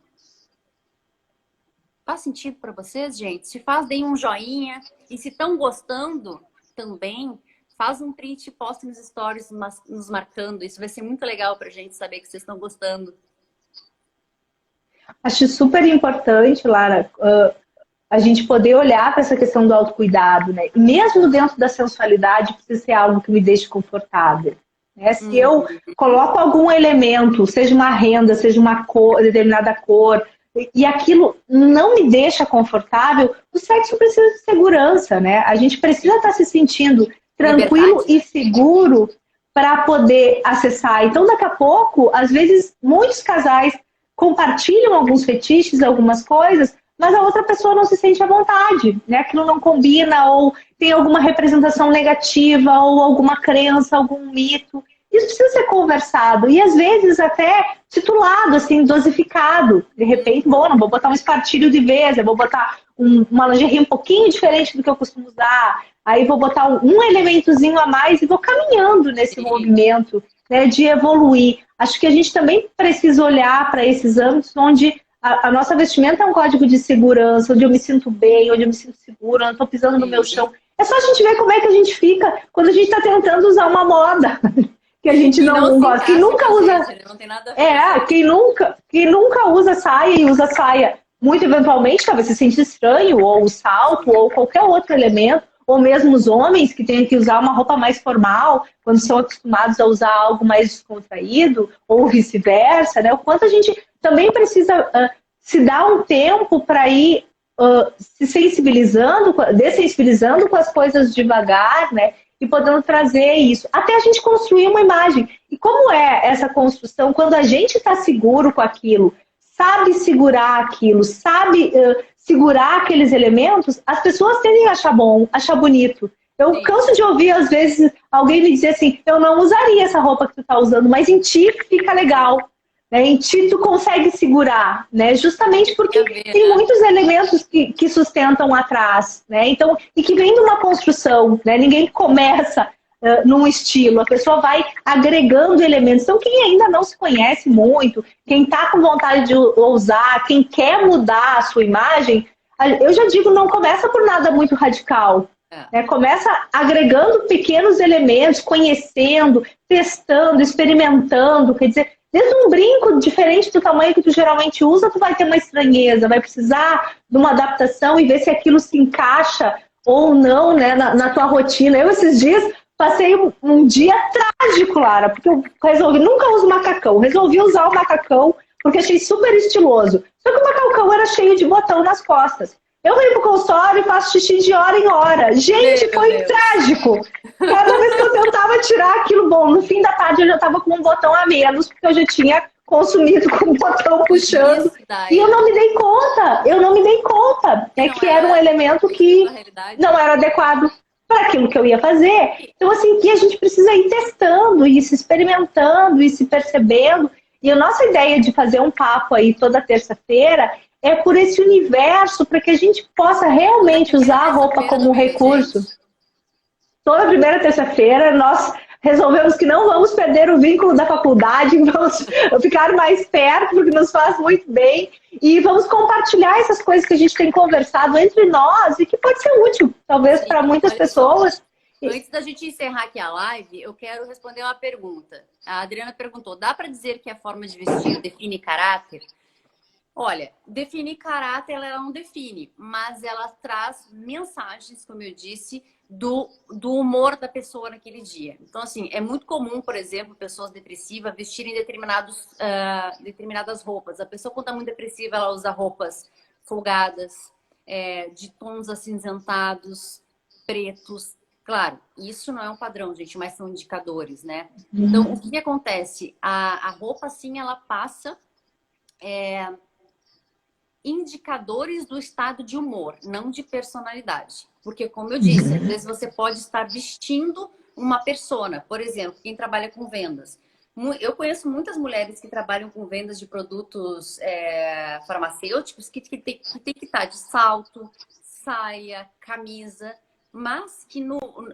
Speaker 1: Faz sentido para vocês, gente? Se faz, deem um joinha. E se estão gostando também, faz um print e posta nos stories nos marcando. Isso vai ser muito legal para a gente saber que vocês estão gostando.
Speaker 2: Acho super importante, Lara, a gente poder olhar para essa questão do autocuidado, né? E mesmo dentro da sensualidade, precisa ser algo que me deixe confortável. Né? Se eu coloco algum elemento, seja uma renda, seja uma cor, determinada cor, e aquilo não me deixa confortável, o sexo precisa de segurança, né? A gente precisa estar se sentindo tranquilo e seguro para poder acessar. Então, daqui a pouco, às vezes, muitos casais compartilham alguns fetiches, algumas coisas, mas a outra pessoa não se sente à vontade, né? Aquilo não combina, ou tem alguma representação negativa, ou alguma crença, algum mito. Isso precisa ser conversado, e às vezes até titulado, assim, dosificado. De repente, bom, não vou botar um espartilho de vez, eu vou botar uma lingerie um pouquinho diferente do que eu costumo usar, aí vou botar um elementozinho a mais e vou caminhando nesse movimento, né, de evoluir. Acho que a gente também precisa olhar para esses âmbitos onde a nossa vestimenta é um código de segurança, onde eu me sinto bem, onde eu me sinto segura, não estou pisando no meu chão. É só a gente ver como é que a gente fica quando a gente está tentando usar uma moda que a gente não gosta. Quem nunca usa...
Speaker 1: Gente, não tem nada a ver
Speaker 2: quem nunca usa saia e usa saia, muito eventualmente, talvez se sente estranho, ou o salto, ou qualquer outro elemento, ou mesmo os homens que têm que usar uma roupa mais formal, quando são acostumados a usar algo mais descontraído, ou vice-versa, né? O quanto a gente também precisa se dar um tempo para ir se sensibilizando, dessensibilizando com as coisas devagar, né? E podendo trazer isso, até a gente construir uma imagem. E como é essa construção? Quando a gente está seguro com aquilo, sabe segurar aquilo, sabe segurar aqueles elementos, as pessoas tendem a achar bom, achar bonito. Eu canso de ouvir, às vezes, alguém me dizer assim, eu não usaria essa roupa que tu está usando, mas em ti fica legal. Né? Em ti tu consegue segurar, né? Justamente porque tem muitos elementos que sustentam atrás, né? Então, e que vem de uma construção, né? Ninguém começa num estilo, a pessoa vai agregando elementos. Então, quem ainda não se conhece muito, quem está com vontade de ousar, quem quer mudar a sua imagem, eu já digo, não começa por nada muito radical. Né? Começa agregando pequenos elementos, conhecendo, testando, experimentando, quer dizer, desde um brinco diferente do tamanho que tu geralmente usa, tu vai ter uma estranheza, vai precisar de uma adaptação e ver se aquilo se encaixa ou não, né, na tua rotina. Eu, esses dias, passei um dia trágico, Lara, porque eu resolvi, nunca uso macacão, resolvi usar o macacão porque achei super estiloso. Só que o macacão era cheio de botão nas costas. Eu venho pro consultório e faço xixi de hora em hora. Gente, foi trágico. Cada vez que eu tentava tirar aquilo, bom, no fim da tarde eu já estava com um botão a menos, porque eu já tinha consumido com o botão puxando. E eu não me dei conta. É que era um elemento que não era adequado para aquilo que eu ia fazer. Então, assim, que a gente precisa ir testando, ir se experimentando, ir se percebendo. E a nossa ideia de fazer um papo aí toda terça-feira é por esse universo, para que a gente possa realmente usar a roupa como um recurso. Toda primeira terça-feira nós resolvemos que não vamos perder o vínculo da faculdade, vamos ficar mais perto, porque nos faz muito bem, e vamos compartilhar essas coisas que a gente tem conversado entre nós e que pode ser útil, talvez, para muitas pessoas.
Speaker 1: Antes da gente encerrar aqui a live, eu quero responder uma pergunta. A Adriana perguntou, dá para dizer que a forma de vestir define caráter? Olha, definir caráter ela não define, mas ela traz mensagens, como eu disse, do humor da pessoa naquele dia. Então, assim, é muito comum, por exemplo, pessoas depressivas vestirem determinadas roupas. A pessoa, quando está muito depressiva, ela usa roupas folgadas, de tons acinzentados, pretos. Claro, isso não é um padrão, gente, mas são indicadores, né? Então, o que acontece? A roupa, sim, ela passa... indicadores do estado de humor, não de personalidade. Porque, como eu disse, às vezes você pode estar vestindo uma persona. Por exemplo, quem trabalha com vendas. Eu conheço muitas mulheres que trabalham com vendas de produtos farmacêuticos que tem que estar de salto, saia, camisa, mas que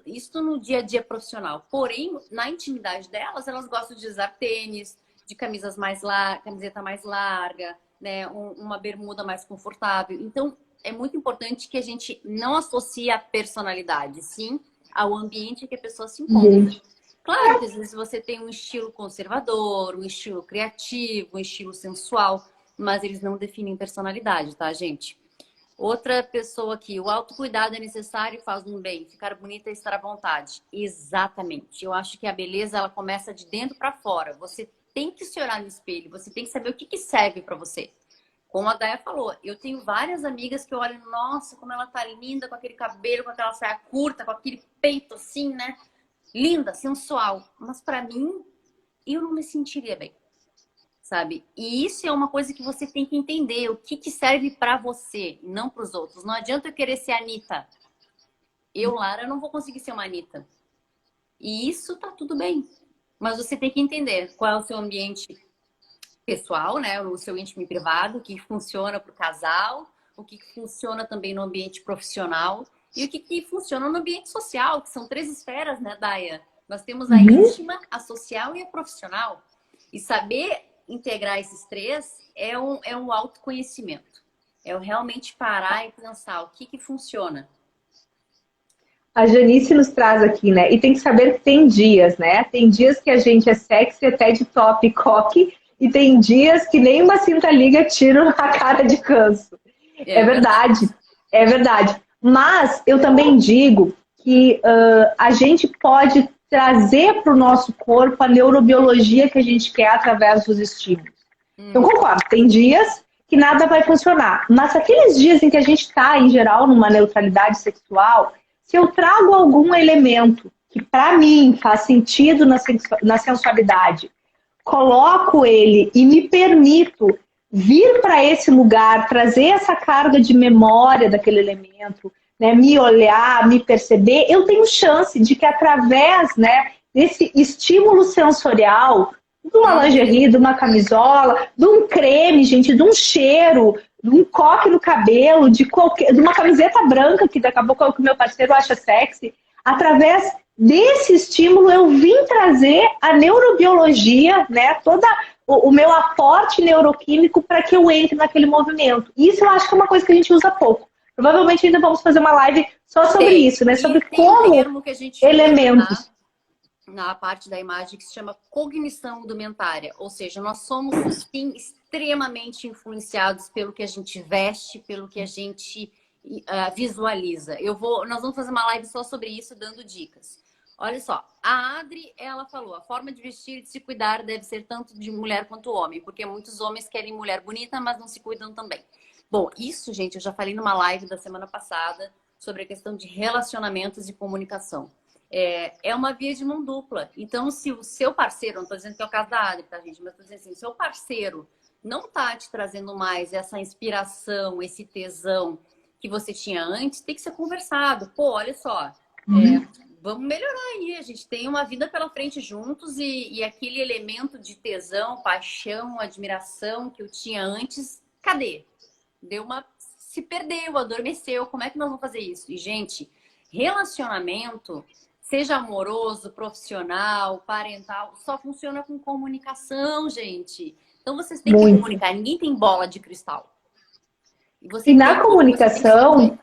Speaker 1: isso no dia a dia profissional. Porém, na intimidade delas, elas gostam de usar tênis, de camiseta mais larga, né, uma bermuda mais confortável. Então, é muito importante que a gente não associe a personalidade, sim, ao ambiente que a pessoa se encontra. Claro que às vezes você tem um estilo conservador, um estilo criativo, um estilo sensual, mas eles não definem personalidade, tá, gente? Outra pessoa aqui, o autocuidado é necessário e faz um bem. Ficar bonita e estar à vontade. Exatamente. Eu acho que a beleza, ela começa de dentro para fora. Você tem que se olhar no espelho, você tem que saber o que serve para você. Como a Daya falou, eu tenho várias amigas que olham, nossa, como ela tá linda com aquele cabelo, com aquela saia curta, com aquele peito assim, né? linda, sensual, mas para mim, eu não me sentiria bem, sabe? E isso é uma coisa que você tem que entender, o que serve para você, não para os outros. Não adianta eu querer ser a Anitta. Eu, Lara, não vou conseguir ser uma Anitta. E isso tá tudo bem. Mas você tem que entender qual é o seu ambiente pessoal, né? O seu íntimo e privado, o que funciona para o casal, o que funciona também no ambiente profissional e o que funciona no ambiente social, que são 3 esferas, né, Daia? Nós temos a íntima, a social e a profissional. E saber integrar esses 3 é um autoconhecimento. É realmente parar e pensar o que funciona.
Speaker 2: A Janice nos traz aqui, né? E tem que saber que tem dias, né? Tem dias que a gente é sexy até de top e coque, e tem dias que nem uma cinta liga tira a cara de canso. É verdade, é verdade. Mas eu também digo que a gente pode trazer para o nosso corpo a neurobiologia que a gente quer através dos estímulos. Eu concordo, tem dias que nada vai funcionar. Mas aqueles dias em que a gente está, em geral, numa neutralidade sexual, se eu trago algum elemento que para mim faz sentido na sensualidade, coloco ele e me permito vir para esse lugar, trazer essa carga de memória daquele elemento, né, me olhar, me perceber, eu tenho chance de que através, né, desse estímulo sensorial, de uma lingerie, de uma camisola, de um creme, gente, de um cheiro, de um coque no cabelo, de uma camiseta branca, que daqui a pouco é o que meu parceiro acha sexy, através desse estímulo eu vim trazer a neurobiologia, né, todo o meu aporte neuroquímico para que eu entre naquele movimento. Isso eu acho que é uma coisa que a gente usa pouco. Provavelmente ainda vamos fazer uma live só sobre isso, né, sobre como
Speaker 1: termo que a gente
Speaker 2: elementos...
Speaker 1: na parte da imagem que se chama cognição indumentária, ou seja, nós somos sim extremamente influenciados pelo que a gente veste, pelo que a gente visualiza. Nós vamos fazer uma live só sobre isso, dando dicas. Olha só, a Adri, ela falou, a forma de vestir e de se cuidar deve ser tanto de mulher quanto homem, porque muitos homens querem mulher bonita, mas não se cuidam também. Bom, isso, gente, eu já falei numa live da semana passada sobre a questão de relacionamentos e comunicação. É uma via de mão dupla. Então, se o seu parceiro, não estou dizendo que é o caso da Adri, tá, gente? Mas estou dizendo assim, seu parceiro não está te trazendo mais essa inspiração, esse tesão que você tinha antes, tem que ser conversado. Pô, olha só, vamos melhorar aí. A gente tem uma vida pela frente juntos e aquele elemento de tesão, paixão, admiração que eu tinha antes, cadê? Se perdeu, adormeceu. Como é que nós vamos fazer isso? E, gente, relacionamento... Seja amoroso, profissional, parental, só funciona com comunicação, gente. Então vocês têm que comunicar. Ninguém tem bola de cristal.
Speaker 2: E na comunicação,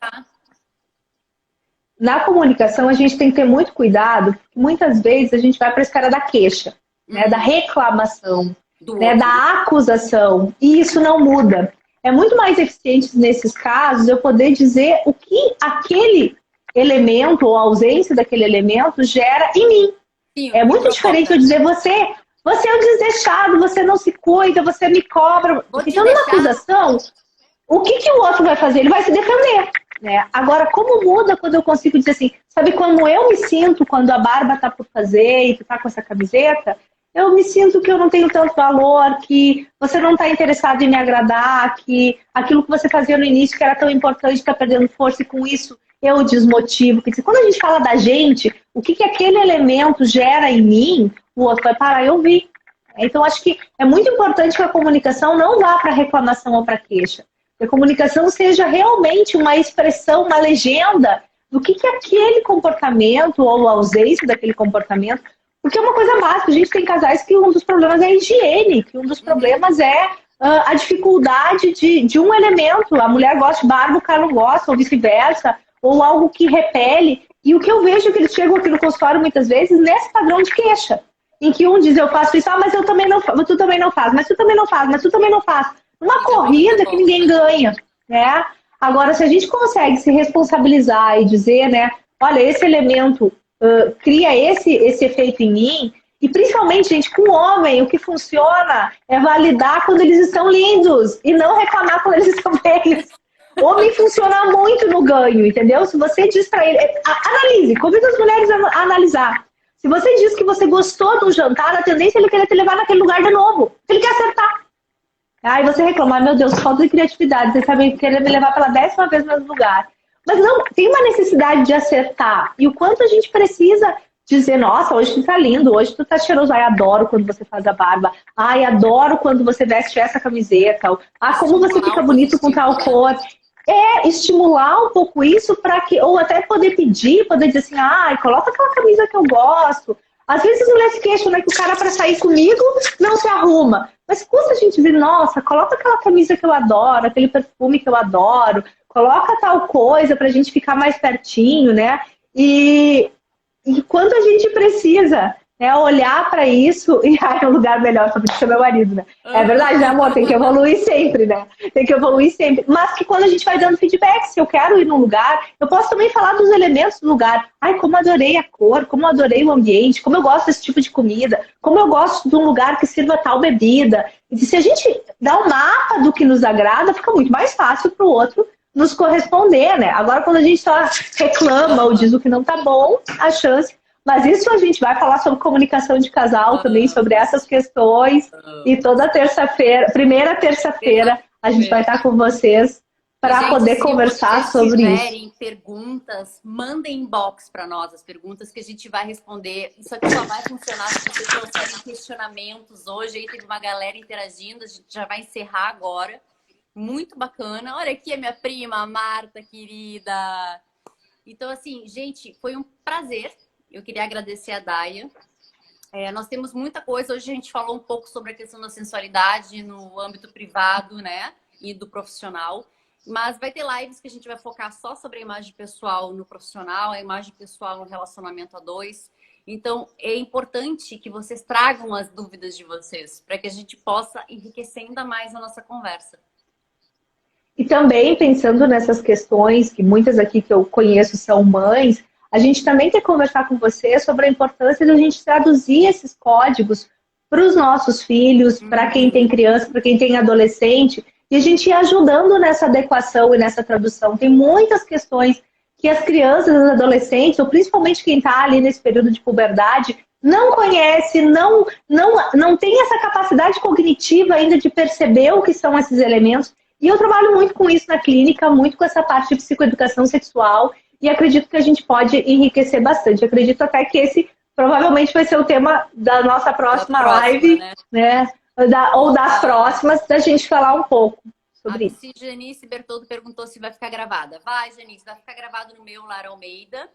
Speaker 2: a gente tem que ter muito cuidado, porque muitas vezes a gente vai para a esfera da queixa, né, da reclamação, né, da acusação, e isso não muda. É muito mais eficiente nesses casos eu poder dizer o que aquele elemento ou a ausência daquele elemento gera em mim. Sim, é muito diferente eu dizer você é um desleixado, você não se cuida, você me cobra. Então, numa acusação, o que o outro vai fazer? Ele vai se defender. Né? Agora, como muda quando eu consigo dizer assim, sabe como eu me sinto quando a barba tá por fazer e tu tá com essa camiseta? Eu me sinto que eu não tenho tanto valor, que você não está interessado em me agradar, que aquilo que você fazia no início, que era tão importante, está perdendo força e com isso eu desmotivo. Porque quando a gente fala da gente, o que aquele elemento gera em mim, o outro vai parar e ouvir. Então, acho que é muito importante que a comunicação não vá para reclamação ou para queixa. Que a comunicação seja realmente uma expressão, uma legenda do que aquele comportamento ou a ausência daquele comportamento. Porque é uma coisa básica. A gente tem casais que um dos problemas é a higiene, que um dos problemas é a dificuldade de um elemento. A mulher gosta de barba, o cara não gosta, ou vice-versa, ou algo que repele. E o que eu vejo é que eles chegam aqui no consultório muitas vezes nesse padrão de queixa. Em que um diz, eu faço isso, mas eu também não faço, tu também não faz, mas tu também não faz, mas tu também não faz. Uma corrida que ninguém ganha, né? Agora, se a gente consegue se responsabilizar e dizer, né, olha, esse elemento cria esse efeito em mim, e principalmente, gente, com o homem, o que funciona é validar quando eles estão lindos e não reclamar quando eles estão feios. Homem funciona muito no ganho, entendeu? Se você diz pra ele, analise, convida as mulheres a analisar. Se você diz que você gostou de um jantar, a tendência é ele querer te levar naquele lugar de novo. Ele quer acertar. Aí você reclama, meu Deus, falta de criatividade, você sabe querer me levar pela 10ª vez no mesmo lugar. Mas não, tem uma necessidade de acertar. E o quanto a gente precisa dizer, nossa, hoje tu tá lindo, hoje tu tá cheiroso. Ai, adoro quando você faz a barba. Ai, adoro quando você veste essa camiseta. Ah, como você fica bonito com tal cor. É estimular um pouco isso para que, ou até poder pedir, poder dizer assim, ai, coloca aquela camisa que eu gosto. Às vezes mulher se queixa, né, que o cara para sair comigo não se arruma. Mas custa a gente dizer, nossa, coloca aquela camisa que eu adoro, aquele perfume que eu adoro, coloca tal coisa pra gente ficar mais pertinho, né? E quando a gente precisa, né, olhar para isso e é um lugar melhor, só porque é meu marido, né? É verdade, né, amor? Tem que evoluir sempre, né? Tem que evoluir sempre. Mas que quando a gente vai dando feedback, se eu quero ir num lugar, eu posso também falar dos elementos do lugar. Ai, como eu adorei a cor, como eu adorei o ambiente, como eu gosto desse tipo de comida, como eu gosto de um lugar que sirva tal bebida. E se a gente dá um mapa do que nos agrada, fica muito mais fácil para o outro nos corresponder, né? Agora, quando a gente só reclama ou diz o que não tá bom, a chance... Mas isso a gente vai falar sobre comunicação de casal também, sobre essas questões. E toda terça-feira, primeira terça-feira, a gente vai estar com vocês para poder conversar sobre isso.
Speaker 1: Se tiverem perguntas, mandem inbox para nós as perguntas que a gente vai responder. Isso aqui só vai funcionar se vocês trouxerem questionamentos. Hoje aí teve uma galera interagindo, a gente já vai encerrar agora. Muito bacana. Olha aqui a minha prima, a Marta, querida. Então, assim, gente, foi um prazer. Eu queria agradecer a Daia. Nós temos muita coisa. Hoje a gente falou um pouco sobre a questão da sensualidade no âmbito privado, né? E do profissional. Mas vai ter lives que a gente vai focar só sobre a imagem pessoal no profissional, a imagem pessoal no relacionamento a dois. Então, é importante que vocês tragam as dúvidas de vocês, para que a gente possa enriquecer ainda mais a nossa conversa.
Speaker 2: E também, pensando nessas questões, que muitas aqui que eu conheço são mães, a gente também quer conversar com você sobre a importância de a gente traduzir esses códigos para os nossos filhos, para quem tem criança, para quem tem adolescente, e a gente ir ajudando nessa adequação e nessa tradução. Tem muitas questões que as crianças, os adolescentes, ou principalmente quem está ali nesse período de puberdade, não conhece, não tem essa capacidade cognitiva ainda de perceber o que são esses elementos. E eu trabalho muito com isso na clínica, muito com essa parte de psicoeducação sexual, e acredito que a gente pode enriquecer bastante. Acredito até que esse provavelmente vai ser o tema da nossa próxima live, né? Ou das próximas, da gente falar um pouco sobre isso.
Speaker 1: A Janice Bertoldo perguntou se vai ficar gravada. Vai, Janice, vai ficar gravado no meu, Lara Almeida.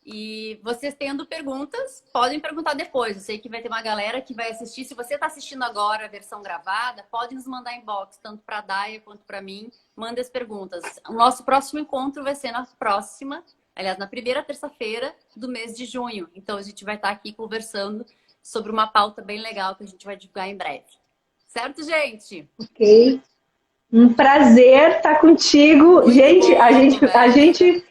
Speaker 1: E vocês tendo perguntas, podem perguntar depois. Eu sei que vai ter uma galera que vai assistir. Se você está assistindo agora a versão gravada, pode nos mandar inbox, tanto para a Daia quanto para mim. Manda as perguntas. O nosso próximo encontro vai ser na primeira terça-feira do mês de junho. Então, a gente vai estar aqui conversando sobre uma pauta bem legal que a gente vai divulgar em breve. Certo, gente?
Speaker 2: Ok. Um prazer estar contigo.
Speaker 1: Muito
Speaker 2: gente,
Speaker 1: bom,
Speaker 2: a gente...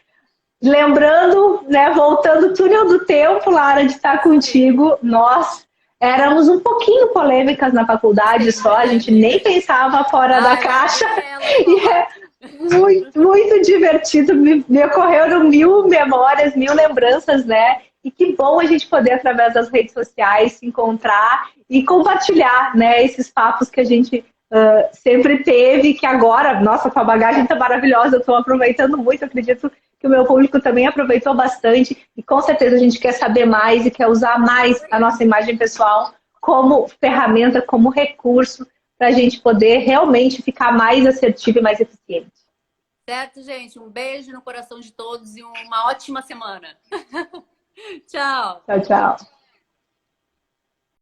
Speaker 2: Lembrando, né, voltando o túnel do tempo, Lara, de estar contigo, nós éramos um pouquinho polêmicas na faculdade só, a gente nem pensava fora da caixa. E é muito, muito divertido, me ocorreram 1000 memórias, 1000 lembranças, né? E que bom a gente poder, através das redes sociais, se encontrar e compartilhar, né, esses papos que a gente sempre teve, que agora, nossa, tua bagagem tá maravilhosa, eu estou aproveitando muito, acredito que o meu público também aproveitou bastante e com certeza a gente quer saber mais e quer usar mais a nossa imagem pessoal como ferramenta, como recurso para a gente poder realmente ficar mais assertivo e mais eficiente.
Speaker 1: Certo, gente? Um beijo no coração de todos e uma ótima semana. Tchau.
Speaker 2: Tchau, tchau.